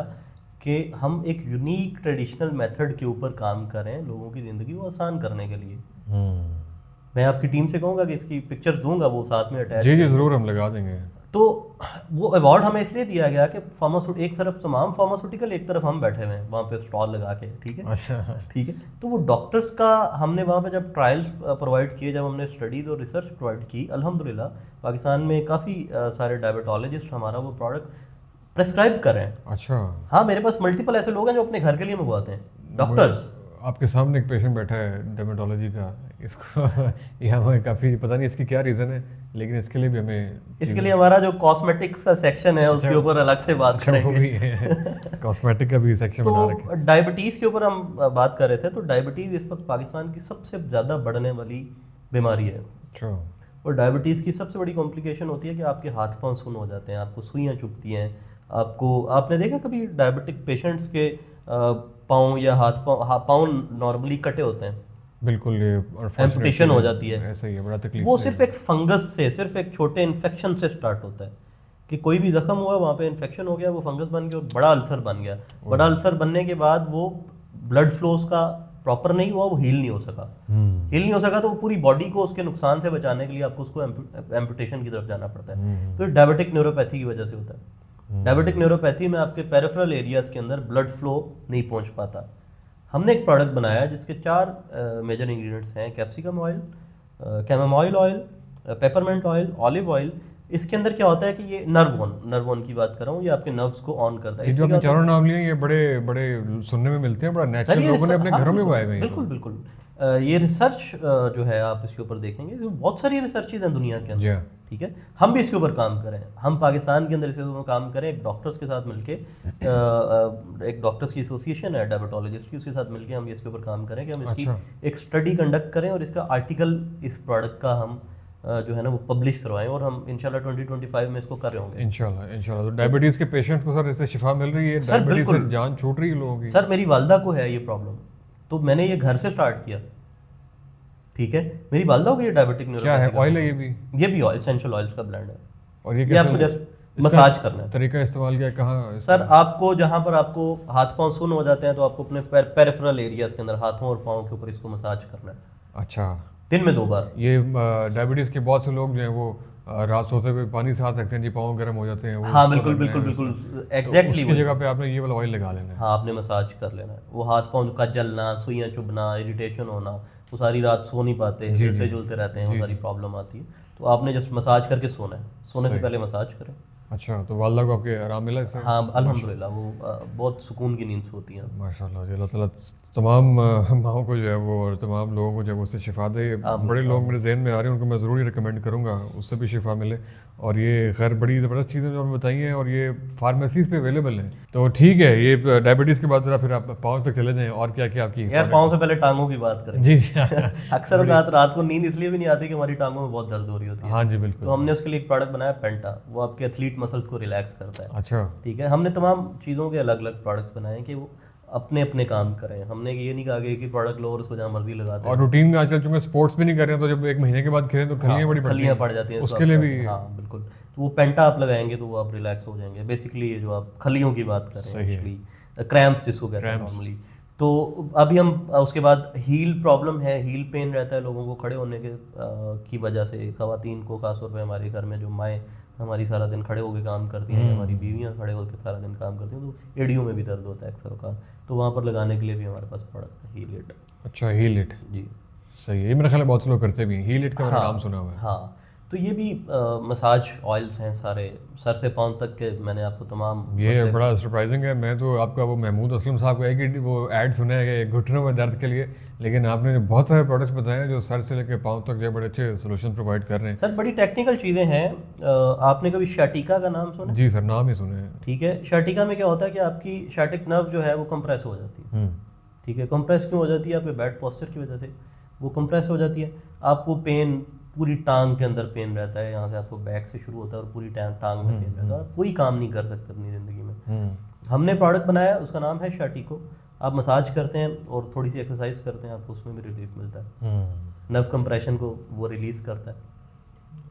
कि हम एक यूनिक ट्रेडिशनल मेथड के ऊपर काम करें लोगों की ज़िंदगी को आसान करने के लिए। मैं आपकी टीम से कहूँगा कि इसकी पिक्चर्स दूंगा, वो साथ में अटैच। जी ज़रूर, हम लगा देंगे। तो वो अवार्ड हमें इसलिए दिया गया कि एक तरफ तमाम फार्मास्यूटिकल, एक तरफ हम बैठे हुए हैं वहाँ पे स्टॉल लगा के, ठीक है। अच्छा, ठीक है। तो वो डॉक्टर्स का हमने वहाँ पे जब ट्रायल्स प्रोवाइड किए, जब हमने स्टडीज़ और रिसर्च प्रोवाइड की, अल्हम्दुलिल्लाह पाकिस्तान में काफ़ी सारे डायबिटोलॉजिस्ट हमारा वो प्रोडक्ट प्रेस्क्राइब कर रहे हैं। अच्छा। हाँ, मेरे पास मल्टीपल ऐसे लोग हैं जो अपने घर के लिए मंगवाते हैं। डॉक्टर्स, आपके सामने एक पेशेंट बैठा है डर्मेटोलॉजी का, इसको ये हमें काफ़ी पता नहीं इसकी क्या रीज़न है, लेकिन इसके लिए भी हमें इसके लिए हमारा जो कॉस्मेटिक्स का सेक्शन है उसके ऊपर अलग से बात अच्छा वो करेंगे। भी है कॉस्मेटिक का भी सेक्शन बना रखे। तो डायबिटीज़ के ऊपर हम बात कर रहे थे, तो डायबिटीज़ इस वक्त पाकिस्तान की सबसे ज़्यादा बढ़ने वाली बीमारी है। अच्छा और डायबिटीज़ की सबसे बड़ी कॉम्प्लिकेशन होती है कि आपके हाथ पांव सुन्न हो जाते हैं, आपको सुइयाँ चुभती हैं, आपने देखा कभी डायबिटिक पेशेंट्स के पाँव या पाँव नॉर्मली कटे होते हैं, बिल्कुल ये एम्पुटेशन हो जाती है, ऐसा ही है, बड़ा तकलीफ वो सिर्फ एक फंगस से, सिर्फ एक छोटे इन्फेक्शन से स्टार्ट होता है कि कोई भी जख्म हुआ, वहाँ पे इन्फेक्शन हो गया, वो फंगस बन गया और बड़ा अल्सर बन गया। बड़ा अल्सर बनने के बाद वो ब्लड फ्लो उसका प्रॉपर नहीं हुआ, वो हील नहीं हो सका। हील नहीं हो सका तो वो पूरी बॉडी को उसके नुकसान से बचाने के लिए आपको उसको एम्पुटेशन की तरफ जाना पड़ता है। तो डायबिटिक न्यूरोपैथी की वजह से होता है। डायबिटिक न्यूरोपैथी में आपके पेरिफेरल एरियाज के अंदर ब्लड फ्लो नहीं पहुंच पाता। हमने एक प्रोडक्ट बनाया जिसके 4 मेजर इंग्रेडिएंट्स हैं, capsicum oil, chamomile oil, peppermint oil, olive oil. इसके अंदर क्या होता है कि ये नर्वोन की बात कर रहा हूँ, ये आपके नर्व्स को ऑन करता है। ये जो आपने चारों नाम लिए ये बड़े बड़े सुनने में मिलते हैं, बड़ा नेचुरल लोगों ने अपने घरों में उगाए हुए हैं। बिल्कुल बिल्कुल। ये रिसर्च जो है आप इसके ऊपर देखेंगे, बहुत सारी रिसर्चेज हैं दुनिया के अंदर, ठीक है। हम भी इसके ऊपर काम करें, हम पाकिस्तान के अंदर इसके ऊपर काम करें, एक डॉक्टर्स के साथ मिलके, एक डॉक्टर्स की एसोसिएशन है डायबिटोलॉजिस्ट की, उसके साथ मिलके हम इसके ऊपर काम करें कि हम इसकी एक स्टडी कंडक्ट करें और इसका आर्टिकल इस प्रोडक्ट का हम जो है ना वो पब्लिश करवाएं, और हम इंशाल्लाह 2025 में इसको कर रहे होंगे इंशाल्लाह। तो डायबिटीज़ के पेशेंट्स को सर इससे शिफा मिल रही है, डायबिटीज़ से जान छूट रही है लोगों की। सर मेरी वालदा को है ये प्रॉब्लम, तो मैंने ये घर से स्टार्ट किया, ठीक है। मेरी वालदा को ये डायबिटिक न्यूरोपैथी क्या है, ऑयल है ये भी ऑयल, एसेंशियल ऑयल्स का ब्लेंड है। और ये आपको जस्ट मसाज करना है। तरीका इस्तेमाल किया कहाँ सर? आपको जहाँ पर आपको हाथ पांव सुन्न हो जाते हैं तो आपको अपने पेरिफेरल एरियाज के अंदर हाथों और पाँव के ऊपर इसको मसाज करना है। अच्छा, दिन में 2 बार। ये डायबिटीज़ के बहुत से लोग जो हैं वो रात सोते हुए पानी साथ रखते हैं जी, पाँव गर्म हो जाते हैं। हाँ बिल्कुल बिल्कुल बिल्कुल, एग्जैक्टली उसकी जगह पे आपने ये वाला ऑयल लगा लेना है। हाँ, आपने मसाज कर लेना है। वो हाथ पाँव का जलना, सुइयाँ चुभना, इरिटेशन होना, वो सारी रात सो नहीं पाते, हिलते जुलते रहते हैं, वो सारी प्रॉब्लम आती है। तो आपने जस्ट मसाज करके सोना है, सोने से पहले मसाज करें। अच्छा, तो वालदा को आपके आराम मिला इससे? हाँ अल्हम्दुलिल्लाह, वो बहुत सुकून की नींद से होती है माशाल्लाह जी। अल्लाह ताला तमाम माओं को जो है वो और तमाम लोगों को जो है वो उससे शिफा दे। बड़े लोग मेरे जहन में आ रहे हैं, उनको मैं ज़रूर रिकमेंड करूँगा, उससे भी शिफा मिले। और ये खैर बड़ी ज़बरदस्त चीज़ें जो आपने बताई हैं, और ये फार्मेसीज़ पे अवेलेबल हैं। तो ठीक है, ये डायबिटीज़ के बाद ज़रा फिर आप पाँव तक चले जाएँ, और क्या क्या आपकी यार पाँव से पहले टांगों की बात करें। जी अक्सर रात को नींद इसलिए भी नहीं आती कि हमारी टांगों में बहुत दर्द हो रही होती है। हाँ जी बिल्कुल। तो हमने उसके लिए एक प्रोडक्ट बनाया पेंटा, वो आपके एथलीट मसल्स को रिलैक्स करता है। अच्छा, ठीक है। हमने तमाम चीज़ों के अलग अलग प्रोडक्ट्स बनाए कि वो अपने अपने काम करें। हमने ये नहीं कहा कि एक ही प्रोडक्ट लो और उसको जहाँ मर्जी लगा दें। और रूटीन में आजकल चूंकि स्पोर्ट्स भी नहीं कर रहे हैं, तो जब 1 महीने के बाद खेलें तो खलियाँ बड़ी खलियाँ पड़ जाती हैं, उसके लिए भी। हाँ बिल्कुल। तो वो पेंटा आप लगाएंगे तो वो आप रिलैक्स हो जाएंगे। बेसिकली ये जो आप खलियों की बात कर रहे हैं, एक्चुअली क्रैम्प्स जिसको कहते हैं नॉर्मली। तो अभी हम उसके बाद हील प्रॉब्लम है, हील पेन रहता है लोगों को खड़े होने के की वजह से, खवातीन को खासतौर पे हमारे घर में जो माएँ हमारी सारा दिन खड़े होकर काम करती हैं, हमारी बीवियाँ खड़े होकर सारा दिन काम करती हैं, तो एड़ियों में भी दर्द होता है अक्सर का, तो वहाँ पर लगाने के लिए भी हमारे पास प्रोडक्ट है हील इट। अच्छा, हील इट जी सही है, ये मेरे ख्याल में बहुत से लोग करते भी हैं, हील इट का मैंने नाम सुना हुआ है। हाँ, तो ये भी मसाज ऑयल्स हैं सारे, सर से पाँव तक के मैंने आपको तमाम। ये बड़ा सरप्राइजिंग है। मैं तो आपका वो महमूद असलम साहब का एक वो ऐड सुना है कि घुटनों में दर्द के लिए, लेकिन आपने बहुत सारे प्रोडक्ट्स बताए हैं जो सर से लेकर पाँव तक जो बड़े अच्छे सोल्यूशन प्रोवाइड कर रहे हैं। सर बड़ी टेक्निकल चीज़ें हैं। आपने कभी शाटिका का नाम सुना? जी सर, नाम ही सुने हैं। ठीक है। शाटिका में क्या होता है कि आपकी शाटिक नर्व जो है वो कंप्रेस हो जाती है। ठीक है। कंप्रेस क्यों हो जाती है? आपके बैड पोस्चर की वजह से वो कंप्रेस हो जाती है। आपको पेन पूरी टांग के अंदर पेन रहता है, यहाँ से आपको बैक से शुरू होता है और पूरी टांग में पेन रहता है, आप कोई काम नहीं कर सकते अपनी ज़िंदगी में। हमने प्रोडक्ट बनाया, उसका नाम है शाटिको। आप मसाज करते हैं और थोड़ी सी एक्सरसाइज करते हैं, आपको उसमें भी रिलीफ मिलता है, नर्व कंप्रेशन को वो रिलीज करता है।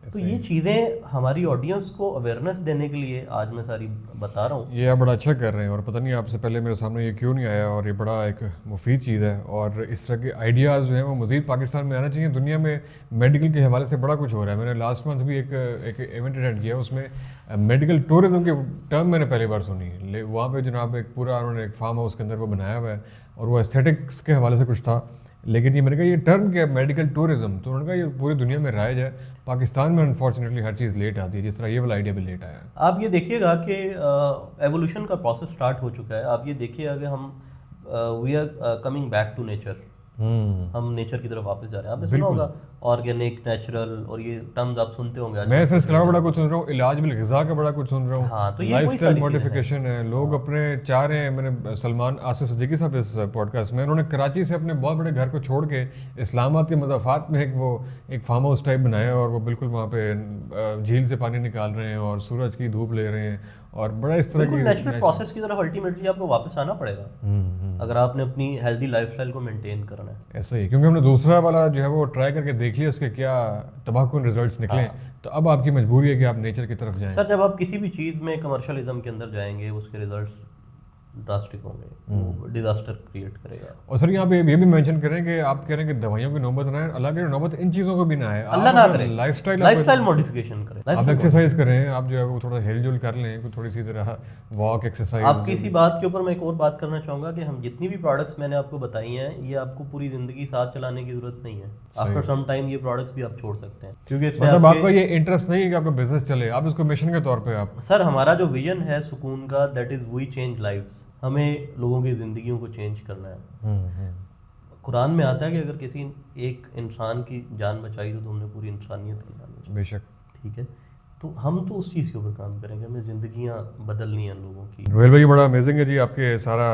तो ये चीज़ें हमारी ऑडियंस को अवेयरनेस देने के लिए आज मैं सारी बता रहा हूँ। ये आप बड़ा अच्छा कर रहे हैं, और पता नहीं आपसे पहले मेरे सामने ये क्यों नहीं आया, और ये बड़ा एक मुफीद चीज़ है। और इस तरह के आइडियाज़ जो हैं वो मज़ीद पाकिस्तान में आना चाहिए। दुनिया में मेडिकल के हवाले से बड़ा कुछ हो रहा है। मैंने लास्ट मंथ भी एक इवेंट अटेंड किया, उसमें मेडिकल टूरिज्म की टर्म मैंने पहले बार सुनी। वहाँ पर जनाब एक पूरा उन्होंने एक फार्म हाउस के अंदर वो बनाया हुआ है, और वो एस्थेटिक्स के हवाले से कुछ था। लेकिन ये मैंने कहा ये टर्म क्या है, मेडिकल टूरिज्म, तो उन्होंने कहा ये पूरी दुनिया में राइज है, पाकिस्तान में अनफॉर्चुनेटली हर चीज़ लेट आती है, जिस तरह ये वाला आइडिया भी लेट आया है। आप ये देखिएगा कि एवोल्यूशन का प्रोसेस स्टार्ट हो चुका है। आप ये देखिएगा कि हम we are coming back to nature. हम नेचर की तरफ वापस जा रहे हैं। आपने सुना होगा ऑर्गेनिक, नेचुरल, और ये टर्म्स आप सुनते होंगे आज। मैं सर इसके अलावा बड़ा कुछ सुन रहा हूँ, इलाज बिल ग़िज़ा का बड़ा कुछ सुन रहा हूँ। हाँ, तो ये लाइफस्टाइल मॉडिफिकेशन है, लोग अपने चाह रहे हैं। मैंने सलमान आसिफ सिद्दीकी साहब इस पॉडकास्ट में, उन्होंने कराची से अपने बहुत बड़े घर को छोड़ के इस्लामाबाद के मज़ाफ़ात में एक फार्म हाउस टाइप बनाया, और वो बिल्कुल वहाँ पे झील से पानी निकाल रहे हैं और सूरज की धूप ले रहे हैं, और बड़ा इस तरह की नेचुरल प्रोसेस की तरफ अल्टीमेटली आपको वापस आना पड़ेगा अगर आपने अपनी हेल्दी लाइफस्टाइल को मेंटेन करना है। ऐसा ही, क्योंकि हमने दूसरा वाला जो है वो ट्राई करके देख लिया, उसके क्या तबाहकुन रिजल्ट्स निकले। तो अब आपकी मजबूरी है कि आप नेचर की तरफ जाएं। सर, जब आप किसी भी चीज़ में कमर्शियलिज्म के अंदर जाएंगे, उसके रिजल्ट्स ड्रास्टिक होंगे, वो डिजास्टर क्रिएट करेगा। और सर यहाँ पे ये भी मेंशन करें कि आप कह रहे हैं कि दवाइयों की नौबत ना आए, अल्लाह की नौबत इन चीज़ों को भी ना आए। अल्लाह ना करे, लाइफस्टाइल मॉडिफिकेशन करें, आप एक्सरसाइज करें, आप जो है वो थोड़ा हिल जुल कर लें, थोड़ी सी तरह वॉक एक्सरसाइज। आपकी इसी बात के ऊपर मैं एक और बात करना चाहूँगा कि हम जितनी भी प्रोडक्ट्स मैंने आपको बताई हैं, ये आपको पूरी ज़िंदगी साथ चलाने की ज़रूरत नहीं है। आफ्टर सम टाइम ये प्रोडक्ट्स भी आप छोड़ सकते हैं, क्योंकि इसमें मतलब आपका ये इंटरेस्ट नहीं है कि आपका बिजनेस चले, आप इसको मिशन के तौर पे आप। सर, हमारा जो विजन है सुकून का, that is we change lives. हमें लोगों की ज़िंदगियों को चेंज करना है। कुरान में आता है कि अगर किसी एक इंसान की जान बचाई तो तुमने पूरी इंसानियत की जान बचाई। बेशक, ठीक है, तो हम तो उस चीज़ के ऊपर काम करेंगे, हमें ज़िंदगियाँ बदलनी हैं लोगों की। रोहिल भाई बड़ा अमेजिंग है जी, आपके सारा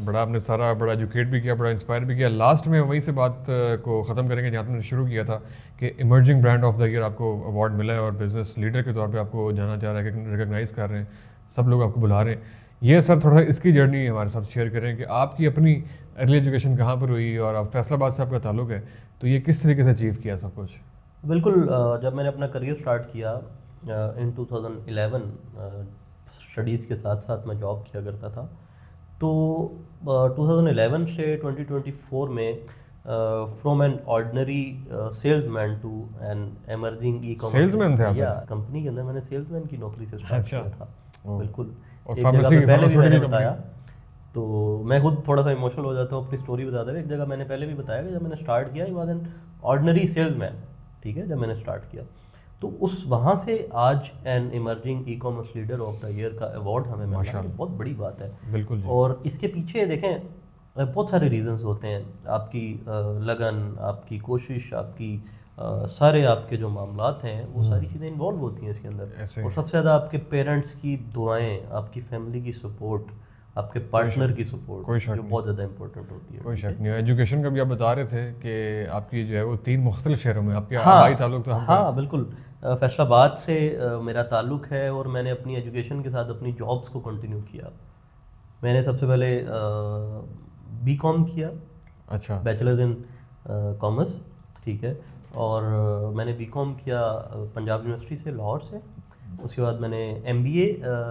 बड़ा आपने सारा बड़ा एजुकेट भी किया, बड़ा इंस्पायर भी किया। लास्ट में वहीं से बात को ख़त्म करेंगे जहाँ आपने शुरू किया था कि emerging brand of the year आपको अवार्ड मिला है, और बिजनेस लीडर के तौर पे आपको जाना चाह रहा है, रिकॉग्नाइज़ कर रहे हैं, सब लोग आपको बुला रहे हैं। ये सर थोड़ा इसकी जर्नी हमारे साथ शेयर करें कि आपकी अपनी अर्ली एजुकेशन कहाँ पर हुई, और अब फैसलाबाद से आपका ताल्लुक है, तो ये किस तरीके से अचीव किया सब कुछ? बिल्कुल, जब मैंने अपना करियर स्टार्ट किया इन 2011, स्टडीज़ के साथ साथ मैं जॉब किया करता था, तो 2011 से 2024 में from an ordinary salesman to an emerging e-commerce salesman थे आप? या कंपनी के अंदर मैंने सेल्समैन की नौकरी से स्टार्ट किया था। बिल्कुल, और एक जगह पे पहले भी मैंने बताया, कंपनी। तो मैं खुद थोड़ा सा इमोशनल हो जाता हूँ अपनी स्टोरी बताते हुए। एक जगह मैंने पहले भी बताया कि जब मैंने स्टार्ट किया, he was an ordinary salesman, ठीक है, जब मैंने स्टार्ट किया, तो उस वहाँ से आज an emerging e commerce leader of the year का अवार्ड हमें मिला है, बहुत बड़ी बात है। बिल्कुल जी। और इसके पीछे देखें बहुत सारे रीजंस होते हैं, आपकी लगन, आपकी कोशिश, आपकी सारे आपके जो मामलात हैं, वो सारी चीज़ें इन्वॉल्व होती हैं इसके अंदर। और सबसे ज़्यादा आपके पेरेंट्स की दुआएं, आपकी फैमिली की सपोर्ट, आपके पार्टनर की सपोर्ट, जो बहुत ज़्यादा इंपॉर्टेंट होती है। कोई शक नहीं है। एजुकेशन का भी आप बता रहे थे कि आपकी जो है वो 3 मुख्तलिफ शहरों में आपके आबाई ताल्लुक तो हाँ बिल्कुल, फैसलाबाद से मेरा ताल्लुक है, और मैंने अपनी एजुकेशन के साथ अपनी जॉब्स को कंटिन्यू किया। मैंने सबसे पहले बीकॉम किया, अच्छा, बैचलर्स इन कॉमर्स, ठीक है, और मैंने बीकॉम किया पंजाब यूनिवर्सिटी से, लाहौर से। उसके बाद मैंने एमबीए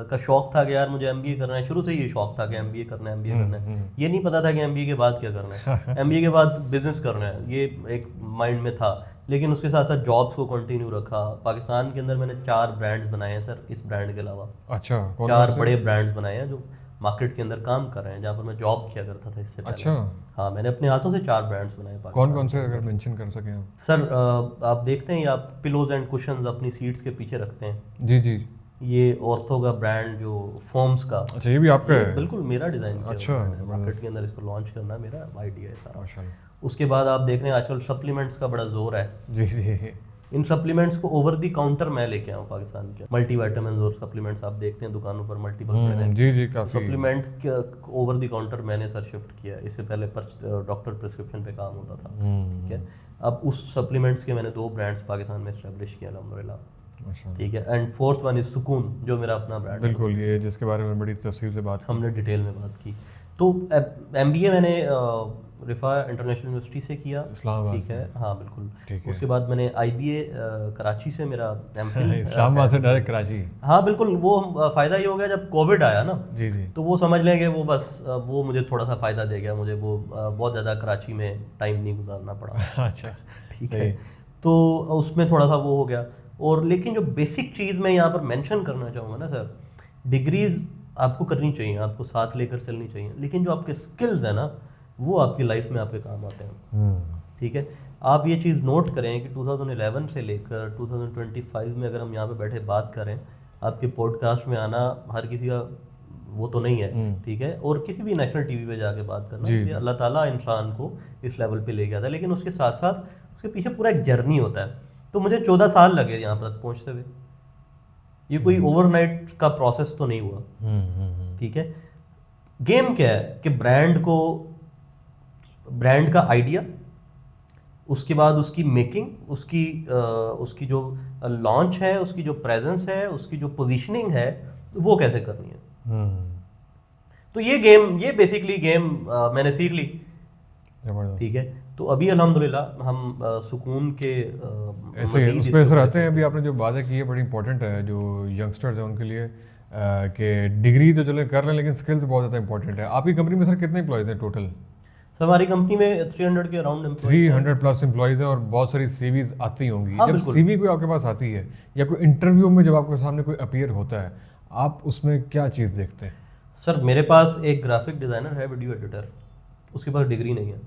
का शौक़ था कि यार मुझे एमबीए करना है, शुरू से ये शौक़ था कि एमबीए करना है, एमबीए करना है। ये नहीं पता था कि एमबीए के बाद क्या करना है, एमबीए के बाद बिजनेस करना है, ये एक माइंड में था। लेकिन उसके साथ साथ जॉब्स को कंटिन्यू रखा। पाकिस्तान के अंदर मैंने 4 ब्रांड्स बनाए हैं सर, इस ब्रांड के अलावा। अच्छा, 4 बड़े ब्रांड्स बनाए हैं जो मार्केट के अंदर काम कर रहे हैं, जहाँ पर मैं जॉब किया करता था इससे पहले। अच्छा, हाँ, मैंने अपने हाथों से 4 ब्रांड्स बनाए। कौन कौन से अगर मेंशन कर सकें आप? सर, आप देखते हैं, आप पिलोज एंड कुशन्स अपनी सीट्स के पीछे रखते हैं। जी जी। ये ऑर्थो का ब्रांड, जो फॉर्म्स का। अच्छा, ये भी आपका है? बिल्कुल मेरा डिज़ाइन किया। अच्छा, मार्केट के अंदर इसको लॉन्च करना मेरा आइडिया है सारा। माशाल्लाह। उसके बाद आप देख रहे हैं आजकल सप्लीमेंट्स का बड़ा जोर है। जी जी। इन सप्लीमेंट्स को ओवर दी काउंटर मैं लेके आऊँ पाकिस्तान के। मल्टी वाइटामिन और सप्लीमेंट्स आप देखते हैं दुकानों पर मल्टीपल पड़े हैं। जी जी, काफ़ी। सप्लीमेंट ओवर दी काउंटर मैंने सर शिफ्ट किया। इससे पहले डॉक्टर प्रिस्क्रिप्शन पे काम होता था, ठीक है। अब उस सप्लीमेंट्स के मैंने 2 ब्रांड्स पाकिस्तान में एस्टेब्लिश किया, अल्हम्दुलिल्लाह, ठीक है। एंड फोर्थ वन इज सुकून, जो मेरा अपना ब्रांड है। बिल्कुल, ये जिसके बारे में बड़ी तफसील से बात हमने डिटेल में बात की। तो एमबीए मैंने रिफा इंटरनेशनल यूनिवर्सिटी से किया, ठीक है, हाँ बिल्कुल। उसके बाद मैंने आईबीए कराची से मेरा एमफिल। इस्लामाबाद से डायरेक्ट कराची? हाँ बिल्कुल। वो फ़ायदा ये हो गया जब कोविड आया ना, जी जी, तो वो समझ लें कि वो बस वो मुझे थोड़ा सा फ़ायदा दे गया। मुझे वो बहुत ज़्यादा कराची में टाइम नहीं गुजारना पड़ा। अच्छा, ठीक है, तो उसमें थोड़ा सा वो हो गया। और लेकिन जो बेसिक चीज़ मैं यहाँ पर मेंशन करना चाहूँगा ना सर, डिग्रीज आपको करनी चाहिए, आपको साथ लेकर चलनी चाहिए, लेकिन जो आपके स्किल्स हैं ना, वो आपकी लाइफ में आपके काम आते हैं, ठीक है। आप ये चीज़ नोट करें कि 2011 से लेकर 2025 में अगर हम यहाँ पे बैठे बात करें, आपके पॉडकास्ट में आना हर किसी का वो तो नहीं है, ठीक है। और किसी भी नेशनल टीवी पे जाके बात करना जी। कि अल्लाह ताला इंसान को इस लेवल पे ले गया था, लेकिन उसके साथ साथ उसके पीछे पूरा एक जर्नी होता है। तो मुझे 14 साल लगे यहाँ पर पहुँचते हुए, ये कोई ओवरनाइट का प्रोसेस तो नहीं हुआ, ठीक है। गेम क्या है कि ब्रांड का आइडिया, उसके बाद उसकी मेकिंग, उसकी जो लॉन्च है, उसकी जो प्रेजेंस है, उसकी जो पोजीशनिंग है, वो कैसे करनी है। तो ये बेसिकली गेम मैंने सीख ली, ठीक है। तो अभी अल्हम्दुलिल्लाह हम सुकून के ऐसे ही उस पर सर आते हैं। अभी आपने जो बातें की है बड़ी इंपॉर्टेंट है जो यंगस्टर्स हैं उनके लिए, कि डिग्री तो चले कर लें लेकिन स्किल्स बहुत ज़्यादा इंपॉर्टेंट है। आपकी कंपनी में सर कितने एम्प्लॉयज़ हैं टोटल? सर हमारी कंपनी में 300 के अराउंड 300 प्लस एम्प्लॉयज़ हैं और बहुत सारी सीवीज आती होंगी। हाँ, जब बिल्कुल। सीवी कोई आपके पास आती है या कोई इंटरव्यू में जब आपके सामने कोई अपीयर होता है, आप उसमें क्या चीज़ देखते हैं? सर मेरे पास एक ग्राफिक डिज़ाइनर है, वीडियो एडिटर, उसके पास डिग्री नहीं है,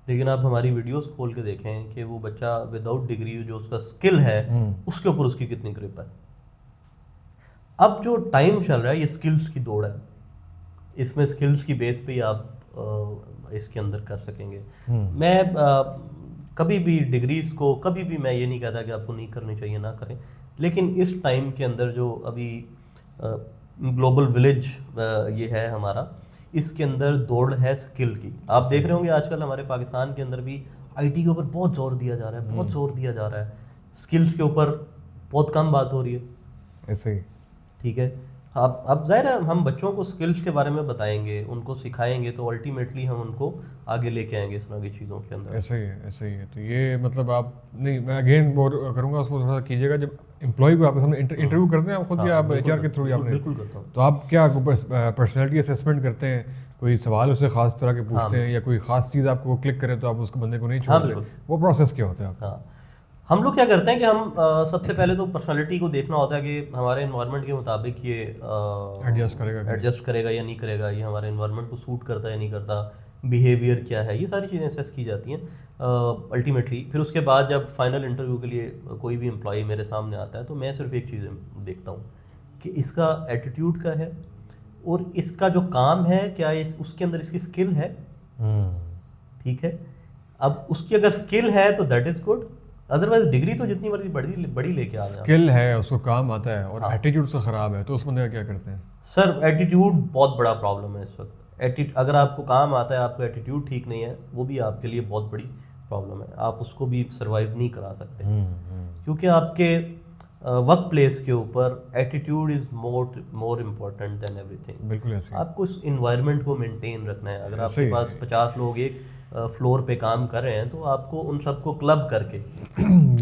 लेकिन आप हमारी वीडियोस खोल के देखें कि वो बच्चा विदाउट डिग्री जो उसका स्किल है उसके ऊपर उसकी कितनी ग्रिप है। अब जो टाइम चल रहा है ये स्किल्स की दौड़ है, इसमें स्किल्स की बेस पे ही आप इसके अंदर कर सकेंगे। मैं कभी भी डिग्रीज को कभी भी मैं ये नहीं कहता कि आपको नहीं करनी चाहिए, ना करें, लेकिन इस टाइम के अंदर जो अभी ग्लोबल विलेज ये है हमारा, इसके अंदर दौड़ है स्किल की। आप देख रहे होंगे आजकल हमारे पाकिस्तान के अंदर भी आईटी के ऊपर बहुत जोर दिया जा रहा है, बहुत जोर दिया जा रहा है, स्किल्स के ऊपर बहुत कम बात हो रही है, ऐसे ही, ठीक है। अब जाहिर है हम बच्चों को स्किल्स के बारे में बताएंगे, उनको सिखाएंगे, तो अल्टीमेटली हम उनको आगे लेके आएंगे इस तरह की चीज़ों के अंदर। ऐसा ही है, ऐसा ही है। तो ये मतलब आप नहीं, मैं अगेन बोर करूँगा उसको थोड़ा सा कीजिएगा। जब एम्प्लॉय को आपके सामने इंटरव्यू करते हैं, आप खुद भी आप एचआर के थ्रू ही आपने, बिल्कुल करता हूँ। तो आप क्या पर्सनैलिटी असेसमेंट करते हैं? कोई सवाल उससे खास तरह के पूछते हैं या कोई खास चीज़ आपको क्लिक करे तो आप उसको बंदे को नहीं छोड़ते? वो प्रोसेस क्या होता है आपका? हाँ, हम लोग क्या करते हैं कि हम सबसे पहले तो पर्सनालिटी को देखना होता है कि हमारे एनवायरनमेंट के मुताबिक ये एडजस्ट करेगा या नहीं करेगा, ये हमारे एनवायरनमेंट को सूट करता है या नहीं करता, बिहेवियर क्या है, ये सारी चीज़ें असेस की जाती हैं अल्टीमेटली। फिर उसके बाद जब फाइनल इंटरव्यू के लिए कोई भी एम्प्लॉई मेरे सामने आता है तो मैं सिर्फ एक चीज़ देखता हूँ कि इसका एटीट्यूड क्या है और इसका जो काम है क्या उसके अंदर इसकी स्किल है, ठीक है। अब उसकी अगर स्किल है तो that is good, otherwise degree तो जितनी मर्जी बड़ी लेके आ जाए, स्किल है उसको काम आता है और एटीट्यूड से ख़राब है तो उस बंदे का क्या करते हैं? सर एटीट्यूड बहुत बड़ा प्रॉब्लम है इस वक्त। अगर आपको काम आता है, आपका एटीट्यूड ठीक नहीं है, वो भी आपके लिए बहुत बड़ी प्रॉब्लम है, आप उसको भी सर्वाइव नहीं करा सकते, क्योंकि आपके वर्क प्लेस के ऊपर attitude is more important then everything. बिल्कुल ऐसे। आपको इस इन्वायरमेंट को मेंटेन रखना है। अगर आपके पास 50 लोग एक फ्लोर पे काम कर रहे हैं तो आपको उन सबको क्लब करके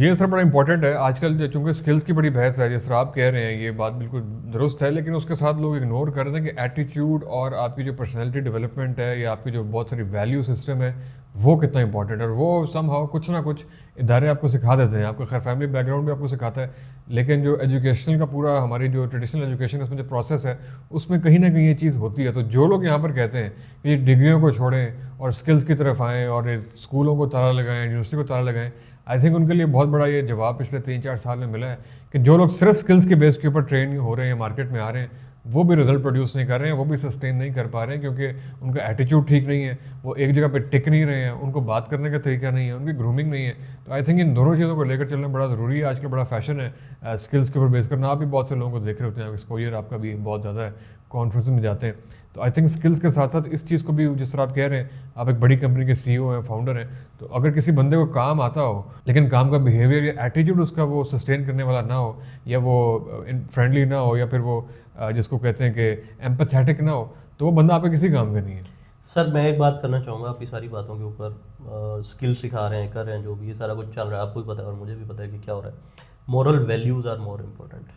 ये सर बड़ा इंपॉर्टेंट है आजकल, चूंकि स्किल्स की बड़ी बहस है, जिस तरह आप कह रहे हैं ये बात बिल्कुल दुरुस्त है, लेकिन उसके साथ लोग इग्नोर कर रहे हैं कि एटीट्यूड और आपकी जो पर्सनैलिटी डेवलपमेंट है या आपकी जो बहुत सारी वैल्यू सिस्टम है वो कितना इंपॉर्टेंट है। और वो समहाउ कुछ ना कुछ इदारे आपको सिखा देते हैं, आपका खैर फैमिली बैकग्राउंड भी आपको सिखाता है, लेकिन जो एजुकेशनल का पूरा हमारी जो ट्रेडिशनल एजुकेशन उसमें जो प्रोसेस है उसमें कहीं ना कहीं ये चीज़ होती है। तो जो लोग यहाँ पर कहते हैं कि डिग्रियों को छोड़ें और स्किल्स की तरफ आएँ और स्कूलों को ताला लगाएं, यूनिवर्सिटी को ताला लगाएं, आई थिंक उनके लिए बहुत बड़ा ये जवाब पिछले 3-4 साल में मिला है कि जो लोग सिर्फ स्किल्स के बेस के ऊपर ट्रेन हो रहे हैं, मार्केट में आ रहे हैं, वो भी रिजल्ट प्रोड्यूस नहीं कर रहे हैं, वो भी सस्टेन नहीं कर पा रहे हैं, क्योंकि उनका एटीट्यूड ठीक नहीं है, वो एक जगह पे टिक नहीं रहे हैं, उनको बात करने का तरीका नहीं है, उनकी ग्रूमिंग नहीं है। तो आई थिंक इन दोनों चीज़ों को लेकर चलना बड़ा ज़रूरी है। आजकल बड़ा फैशन है स्किल्स के ऊपर बेस करना। आप भी बहुत से लोगों को देख रहे होते हैं, एक्सपोजर आपका भी बहुत ज़्यादा है, कॉन्फ्रेंस में जाते हैं, तो आई थिंक स्किल्स के साथ साथ इस चीज़ को भी, जिस तरह आप कह रहे हैं, आप एक बड़ी कंपनी के सीईओ हैं, फाउंडर हैं, तो अगर किसी बंदे को काम आता हो लेकिन काम का बिहेवियर या एटीट्यूड उसका वो सस्टेन करने वाला ना हो, या वो फ्रेंडली ना हो, या फिर वो जिसको कहते हैं कि एम्पैथेटिक ना हो, तो वो बंदा आपके किसी काम का नहीं है। सर मैं एक बात करना चाहूँगा आपकी सारी बातों के ऊपर। स्किल सिखा रहे हैं, कर रहे हैं, जो भी ये सारा कुछ चल रहा है, आपको भी पता है और मुझे भी पता है कि क्या हो रहा है। Moral values are more important.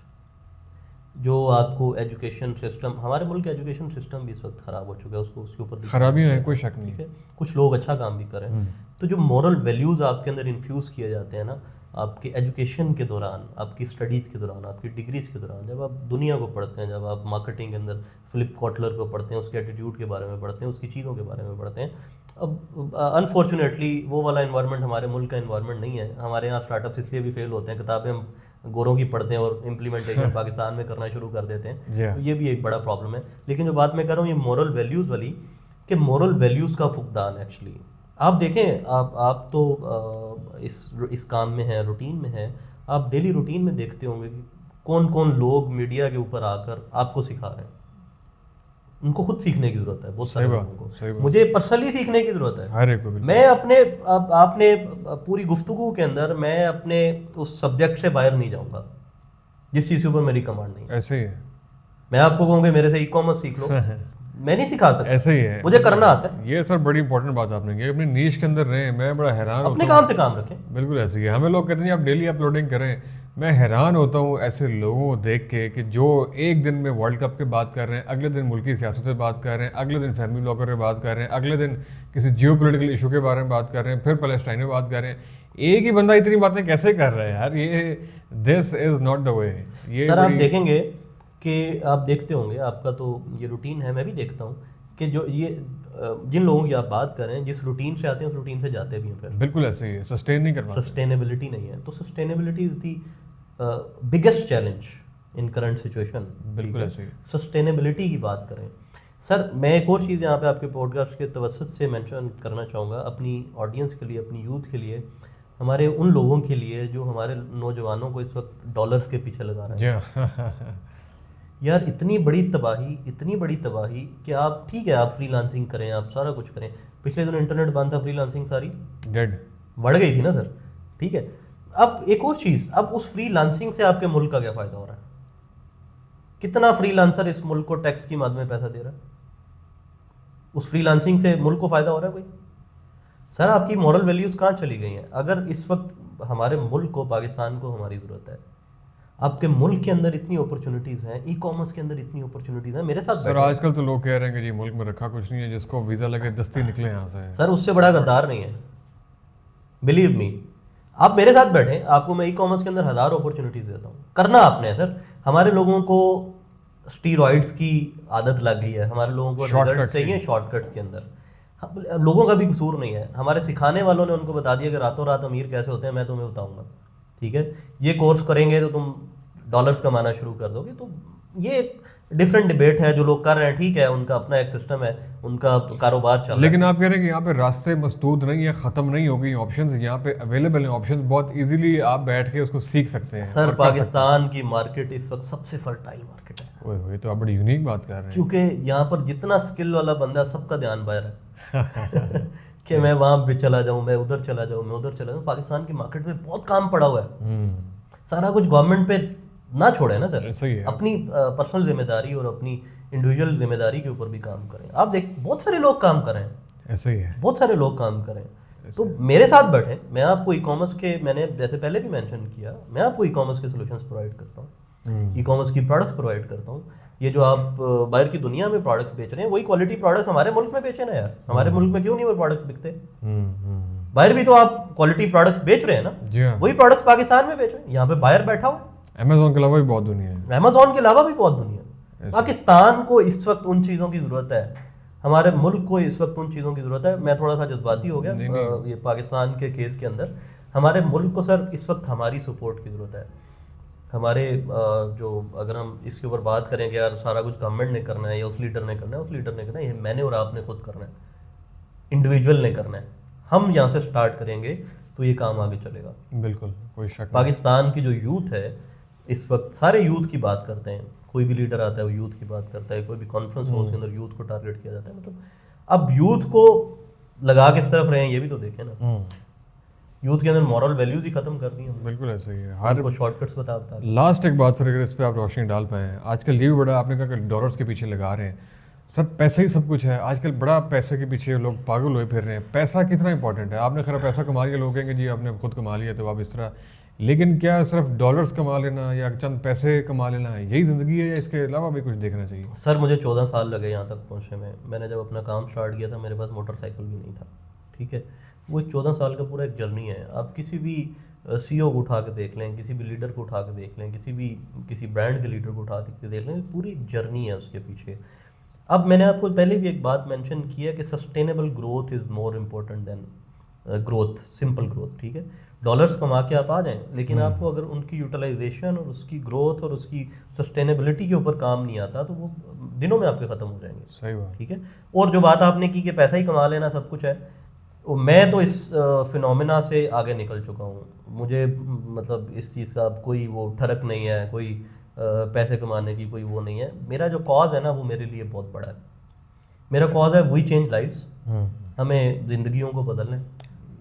जो आपको एजुकेशन सिस्टम, हमारे मुल्क का एजुकेशन सिस्टम भी इस वक्त ख़राब हो चुका है, उसके ऊपर खराबियाँ हैं, कोई शक नहीं है। कुछ लोग अच्छा काम भी करें, तो जो मोरल वैल्यूज़ आपके अंदर इन्फ्यूज़ किए जाते हैं ना, आपके एजुकेशन के दौरान, आपकी स्टडीज़ के दौरान, आपकी डिग्रीज़ के दौरान, जब आप दुनिया को पढ़ते हैं, जब आप मार्केटिंग के अंदर फिलिप कॉटलर को पढ़ते हैं, उसके एटीट्यूड के बारे में पढ़ते हैं, उसकी चीज़ों के बारे में पढ़ते हैं। अब अनफॉर्चुनेटली वो वाला इन्वायरमेंट हमारे मुल्क का इन्वायरमेंट नहीं है। हमारे यहाँ स्टार्टअप्स इसलिए भी फेल होते हैं, किताबें हम गोरों की पढ़ते हैं और इम्प्लीमेंटेशन पाकिस्तान में करना शुरू कर देते जी हैं, हाँ। तो ये भी एक बड़ा प्रॉब्लम है। लेकिन जो बात मैं कर रहा हूँ ये मॉरल वैल्यूज़ वाली, कि मॉरल वैल्यूज़ का फुकदान एक्चुअली आप देखें, आप तो इस काम में हैं, रूटीन में हैं, आप डेली रूटीन में देखते होंगे कि कौन कौन लोग मीडिया के ऊपर आकर आपको सिखा रहे हैं। उनको खुद सीखने की जरूरत है, बहुत सारे सही बात, लोगों सही को, बात। मुझे पर्सनली सीखने की जरूरत है। हर एक को बिल्कुल। मैं अपने आपने पूरी गुफ्तगू के अंदर मैं अपने उस सब्जेक्ट से बाहर नहीं जाऊंगा जिस चीज़ के ऊपर मेरी कमांड नहीं है। ऐसे ही है। मैं आपको कहूँगा मेरे से ई कॉमर्स सीख लो, मैं नहीं सिखा सकता, ऐसे ही है, मुझे करना आता है। ये सर बड़ी इंपॉर्टेंट बात आपने की, अपनी नीश के अंदर रहें। मैं बड़ा हैरान अपने होता हूँ। काम से काम रखें। बिल्कुल ऐसे ही है। हमें लोग कहते हैं आप डेली अपलोडिंग करें, मैं हैरान होता हूँ ऐसे लोगों को देख के कि जो एक दिन में वर्ल्ड कप की बात कर रहे हैं, अगले दिन मुल्की सियासत पे बात कर रहे हैं, अगले दिन फैमिली ब्लॉगर पे बात कर रहे हैं, अगले दिन किसी जियो पोलिटिकल इशू के बारे में बात कर रहे हैं, फिर पैलेस्टाइन में बात कर रहे हैं। एक ही बंदा इतनी बातें कैसे कर रहा है यार? ये this is not the way. ये सर आप बड़ी- देखेंगे कि आप देखते होंगे, आपका तो ये रूटीन है, मैं भी देखता हूँ कि जो ये जिन लोगों की आप बात कर रहे हैं, जिस रूटीन से आते हैं उस रूटीन से जाते भी हैं, फिर बिल्कुल ऐसे ही है, सस्टेन नहीं कर पाते। सस्टेनेबिलिटी नहीं है। तो sustainability is the biggest challenge in current situation. बिल्कुल ऐसे ही। सस्टेनेबिलिटी की बात करें सर, मैं एक और चीज़ यहाँ पे आपके पॉडकास्ट के तवसत से मेंशन करना चाहूँगा अपनी ऑडियंस के लिए, अपनी यूथ के लिए, हमारे उन लोगों के लिए जो हमारे नौजवानों को इस वक्त डॉलर्स के पीछे लगा रहे हैं। जी हाँ। यार इतनी बड़ी तबाही कि आप ठीक है, आप फ्रीलांसिंग करें, आप सारा कुछ करें। पिछले दिनों इंटरनेट बंद था, फ्रीलांसिंग सारी डेड। बढ़ गई थी ना सर, ठीक है। अब एक और चीज़, अब उस फ्रीलांसिंग से आपके मुल्क का क्या फ़ायदा हो रहा है? कितना फ्रीलांसर इस मुल्क को टैक्स की मद में पैसा दे रहा है? उस फ्रीलांसिंग से मुल्क को फ़ायदा हो रहा है कोई? सर आपकी मॉरल वैल्यूज़ कहाँ चली गई हैं? अगर इस वक्त हमारे मुल्क को, पाकिस्तान को हमारी ज़रूरत है, आपके मुल्क के अंदर इतनी अपॉर्चुनिटीज़ हैं, ई कॉमर्स के अंदर इतनी अपॉर्चुनिटीज़ हैं, मेरे साथ सर बैठे। आजकल तो लोग कह रहे हैं कि जी मुल्क में रखा कुछ नहीं है, जिसको वीज़ा लगे दस्ती निकले यहाँ से। सर उससे बड़ा गद्दार नहीं है, बिलीव मी। आप मेरे साथ बैठे, आपको मैं ई कॉमर्स के अंदर हज़ार अपॉर्चुनिटीज़ देता हूँ। करना आपने है सर। हमारे लोगों को स्टीरॉइड्स की आदत लग गई है, हमारे लोगों को Shortcuts रिजल्ट चाहिए शॉर्टकट्स के अंदर। लोगों का भी कसूर नहीं है, हमारे सिखाने वालों ने उनको बता दिया कि रातों रात अमीर कैसे होते हैं, मैं तुम्हें बताऊंगा, ठीक है। ये कोर्स करेंगे तो तुम डॉलर्स कमाना शुरू कर दोगे। तो ये एक डिफरेंट डिबेट है, जो लोग कर रहे हैं, ठीक है, उनका अपना एक सिस्टम है, उनका कारोबार चल रहा है। लेकिन आप कह रहे हैं कि यहाँ पे रास्ते मसदूद नहीं है, ख़त्म नहीं हो गई, ऑप्शंस यहाँ पे अवेलेबल हैं, ऑप्शंस बहुत इजीली आप बैठ के उसको सीख सकते हैं। सर और कर पाकिस्तान की मार्केट इस वक्त सबसे फर्टाइल मार्केट है, सकते हैं। ओए तो आप बड़ी यूनिक बात कर रहे हैं। क्योंकि यहाँ पर जितना स्किल वाला बंदा, सबका ध्यान बाहर है कि मैं वहाँ पे चला जाऊँ, मैं उधर चला जाऊँ, मैं उधर चला जाऊँ। पाकिस्तान की मार्केट में बहुत काम पड़ा हुआ है, सारा कुछ गवर्नमेंट पे ना छोड़े ना सर, सही है। अपनी पर्सनल जिम्मेदारी और अपनी इंडिविजुअल जिम्मेदारी के ऊपर भी काम करें। आप देख बहुत सारे लोग काम कर रहे हैं, ऐसा ही है। बहुत सारे लोग काम करें। तो मेरे साथ बैठे, मैं आपको ई कॉमर्स के, मैंने जैसे पहले भी मेंशन किया, मैं आपको ई कॉमर्स के सॉल्यूशंस प्रोवाइड करता हूँ, ई कॉमर्स की प्रोडक्ट्स प्रोवाइड करता हूँ। ये जो आप बाहर की दुनिया में प्रोडक्ट्स बेच रहे हैं, वही क्वालिटी प्रोडक्ट्स हमारे मुल्क में बेचे ना यार। हमारे मुल्क में क्यों नहीं वो प्रोडक्ट्स बिकते? बाहर भी तो आप क्वालिटी प्रोडक्ट्स बेच रहे हैं ना, जी हाँ। वही प्रोडक्ट्स पाकिस्तान में बेच रहे हैं। यहाँ पे बाहर बैठा हुआ है, अमेजोन के अलावा भी बहुत दुनिया है। अमेजोन के अलावा भी बहुत दुनिया है। पाकिस्तान को इस वक्त उन चीज़ों की ज़रूरत है, हमारे मुल्क को इस वक्त उन चीज़ों की ज़रूरत है। मैं थोड़ा सा जज्बाती हो गया ये पाकिस्तान के केस के अंदर। हमारे मुल्क को सर इस वक्त हमारी सपोर्ट की ज़रूरत है। हमारे जो, अगर हम इसके ऊपर बात करें कि यार सारा कुछ गवर्नमेंट ने करना है या उस लीडर ने करना है, उस लीडर ने करना है, ये मैंने और आपने खुद करना है, इंडिविजुअल ने करना है। हम यहाँ से स्टार्ट करेंगे तो ये काम आगे चलेगा। बिल्कुल, कोई शक नहीं। पाकिस्तान की जो यूथ है इस वक्त, सारे यूथ की बात करते हैं, कोई भी लीडर आता है वो यूथ की बात करता है, कोई भी कॉन्फ्रेंस हो उसके अंदर यूथ को टारगेट किया जाता है। मतलब अब यूथ को लगा किस तरफ रहे हैं ये भी तो देखें ना। यूथ के अंदर मॉरल वैल्यूज ही खत्म कर दी हैं, बिल्कुल ऐसा ही है। हर को शॉर्टकट्स बता लास्ट एक बात सर, अगर इस पे आप रोशनी डाल पाए, आजकल ये भी बड़ा, आपने कहा कि डॉलर्स के पीछे लगा रहे हैं सर, पैसे ही सब कुछ है आजकल। बड़ा पैसे के पीछे लोग पागल हुए फिर रहे हैं। पैसा कितना इंपॉर्टेंट है? आपने खरा पैसा कमा लिया, लोग कहेंगे जी आपने खुद कमा लिया तो आप इस तरह, लेकिन क्या सिर्फ डॉलर्स कमा लेना या चंद पैसे कमा लेना है यही ज़िंदगी है, या इसके अलावा भी कुछ देखना चाहिए? सर मुझे 14 साल लगे यहाँ तक पहुँचने में। मैंने जब अपना काम स्टार्ट किया था, मेरे पास मोटरसाइकिल भी नहीं था, ठीक है। वो एक 14 साल का पूरा एक जर्नी है। आप किसी भी CEO को उठा के देख लें, किसी भी लीडर को उठा के देख लें, किसी ब्रांड के लीडर को उठा के देख लें, पूरी जर्नी है उसके पीछे। अब मैंने आपको पहले भी एक बात मेंशन की है कि sustainable growth is more important then growth, simple growth, ठीक है। डॉलर्स कमा के आप आ जाएं, लेकिन आपको अगर उनकी यूटिलाइजेशन और उसकी ग्रोथ और उसकी सस्टेनेबिलिटी के ऊपर काम नहीं आता तो वो दिनों में आपके ख़त्म हो जाएंगे। सही बात। ठीक है। और जो बात आपने की कि पैसा ही कमा लेना सब कुछ है, मैं तो इस फिनोमिना से आगे निकल चुका हूँ। मुझे मतलब इस चीज़ का अब कोई वो ठरक नहीं है, कोई पैसे कमाने की कोई वो नहीं है। मेरा जो कॉज है ना वो मेरे लिए बहुत बड़ा है। मेरा कॉज है वी चेंज लाइव्स। हमें ज़िंदगियों को बदलना है,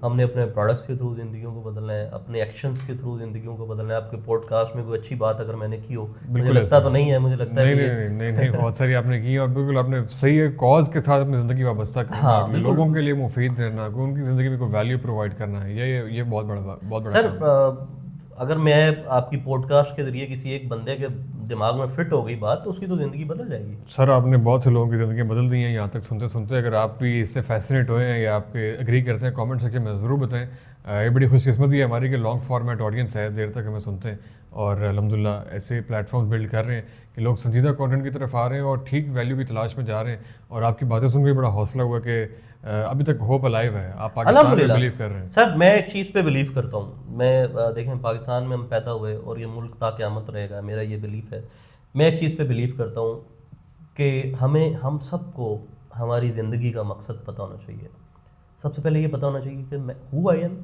हमने अपने प्रोडक्ट्स के थ्रू ज़िंदगियों को बदलना है, अपने एक्शंस के थ्रू ज़िंदगियों को बदलना है। आपके पॉडकास्ट में कोई अच्छी बात अगर मैंने की हो, मुझे लगता तो नहीं है, मुझे लगता है नहीं बहुत सारी आपने की और बिल्कुल आपने सही है, कॉज के साथ अपनी ज़िंदगी वाबस्ता करना, लोगों के लिए मुफीद रहना, उनकी ज़िंदगी में कोई वैल्यू प्रोवाइड करना है, ये बहुत बड़ा सर। अगर मैं आपकी पॉडकास्ट के जरिए किसी एक बंदे के दिमाग में फिट हो गई बात, तो उसकी तो ज़िंदगी बदल जाएगी। सर आपने बहुत से लोगों की ज़िंदगी बदल दी हैं यहाँ तक सुनते सुनते। अगर आप भी इससे फैसिनेट हुए हैं या आपके एग्री करते हैं, कमेंट सेक्शन में ज़रूर बताएं। ये बड़ी खुशकिस्मती है हमारी कि लॉन्ग फॉर्मेट ऑडियंस है, देर तक हमें सुनते हैं और अल्हम्दुलिल्लाह ऐसे प्लेटफॉर्म बिल्ड कर रहे हैं कि लोग संजीदा कंटेंट की तरफ आ रहे हैं और ठीक वैल्यू की तलाश में जा रहे हैं। और आपकी बातें सुन के बड़ा हौसला हुआ कि अभी तक होप अलाइव है, आप पाकिस्तान में बिलीव कर रहे हैं। सर मैं एक चीज़ पे बिलीव करता हूँ। मैं देखें, पाकिस्तान में हम पैदा हुए और ये मुल्क ता क़यामत रहेगा, मेरा ये बिलीफ है। मैं एक चीज़ पे बिलीव करता हूँ कि हम सबको हमारी ज़िंदगी का मकसद पता होना चाहिए। सबसे पहले ये पता होना चाहिए कि मैं who I am,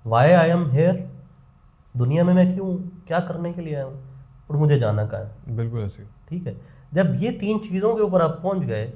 why I am here, दुनिया में मैं क्यों, क्या करने के लिए आया हूँ और मुझे जाना कहाँ है। बिल्कुल ऐसे। ठीक है। जब ये 3 चीज़ों के ऊपर आप पहुँच गए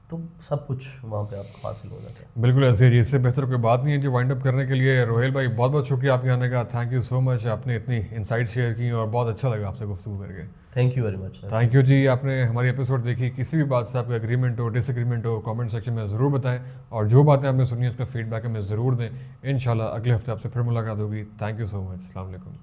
तो सब कुछ वहाँ पे आपको हासिल हो जाता है। बिल्कुल ऐसे ही, इससे बेहतर कोई बात नहीं है। जो वाइंड अप करने के लिए रोहेल भाई बहुत बहुत शुक्रिया आपके आने का। थैंक यू सो मच, आपने इतनी इनसाइट शेयर की और बहुत अच्छा लगा आपसे गुफ्तगू करके। Thank you very much sir. Thank you जी। आपने हमारी एपिसोड देखी, किसी भी बात से आपका एग्रीमेंट हो, डिसएग्रीमेंट हो, कमेंट सेक्शन में ज़रूर बताएं और जो बातें आपने सुनी उसका फीडबैक हमें ज़रूर दें। इंशाल्लाह अगले हफ्ते आपसे फिर मुलाकात होगी। Thank you so much. अस्सलाम वालेकुम।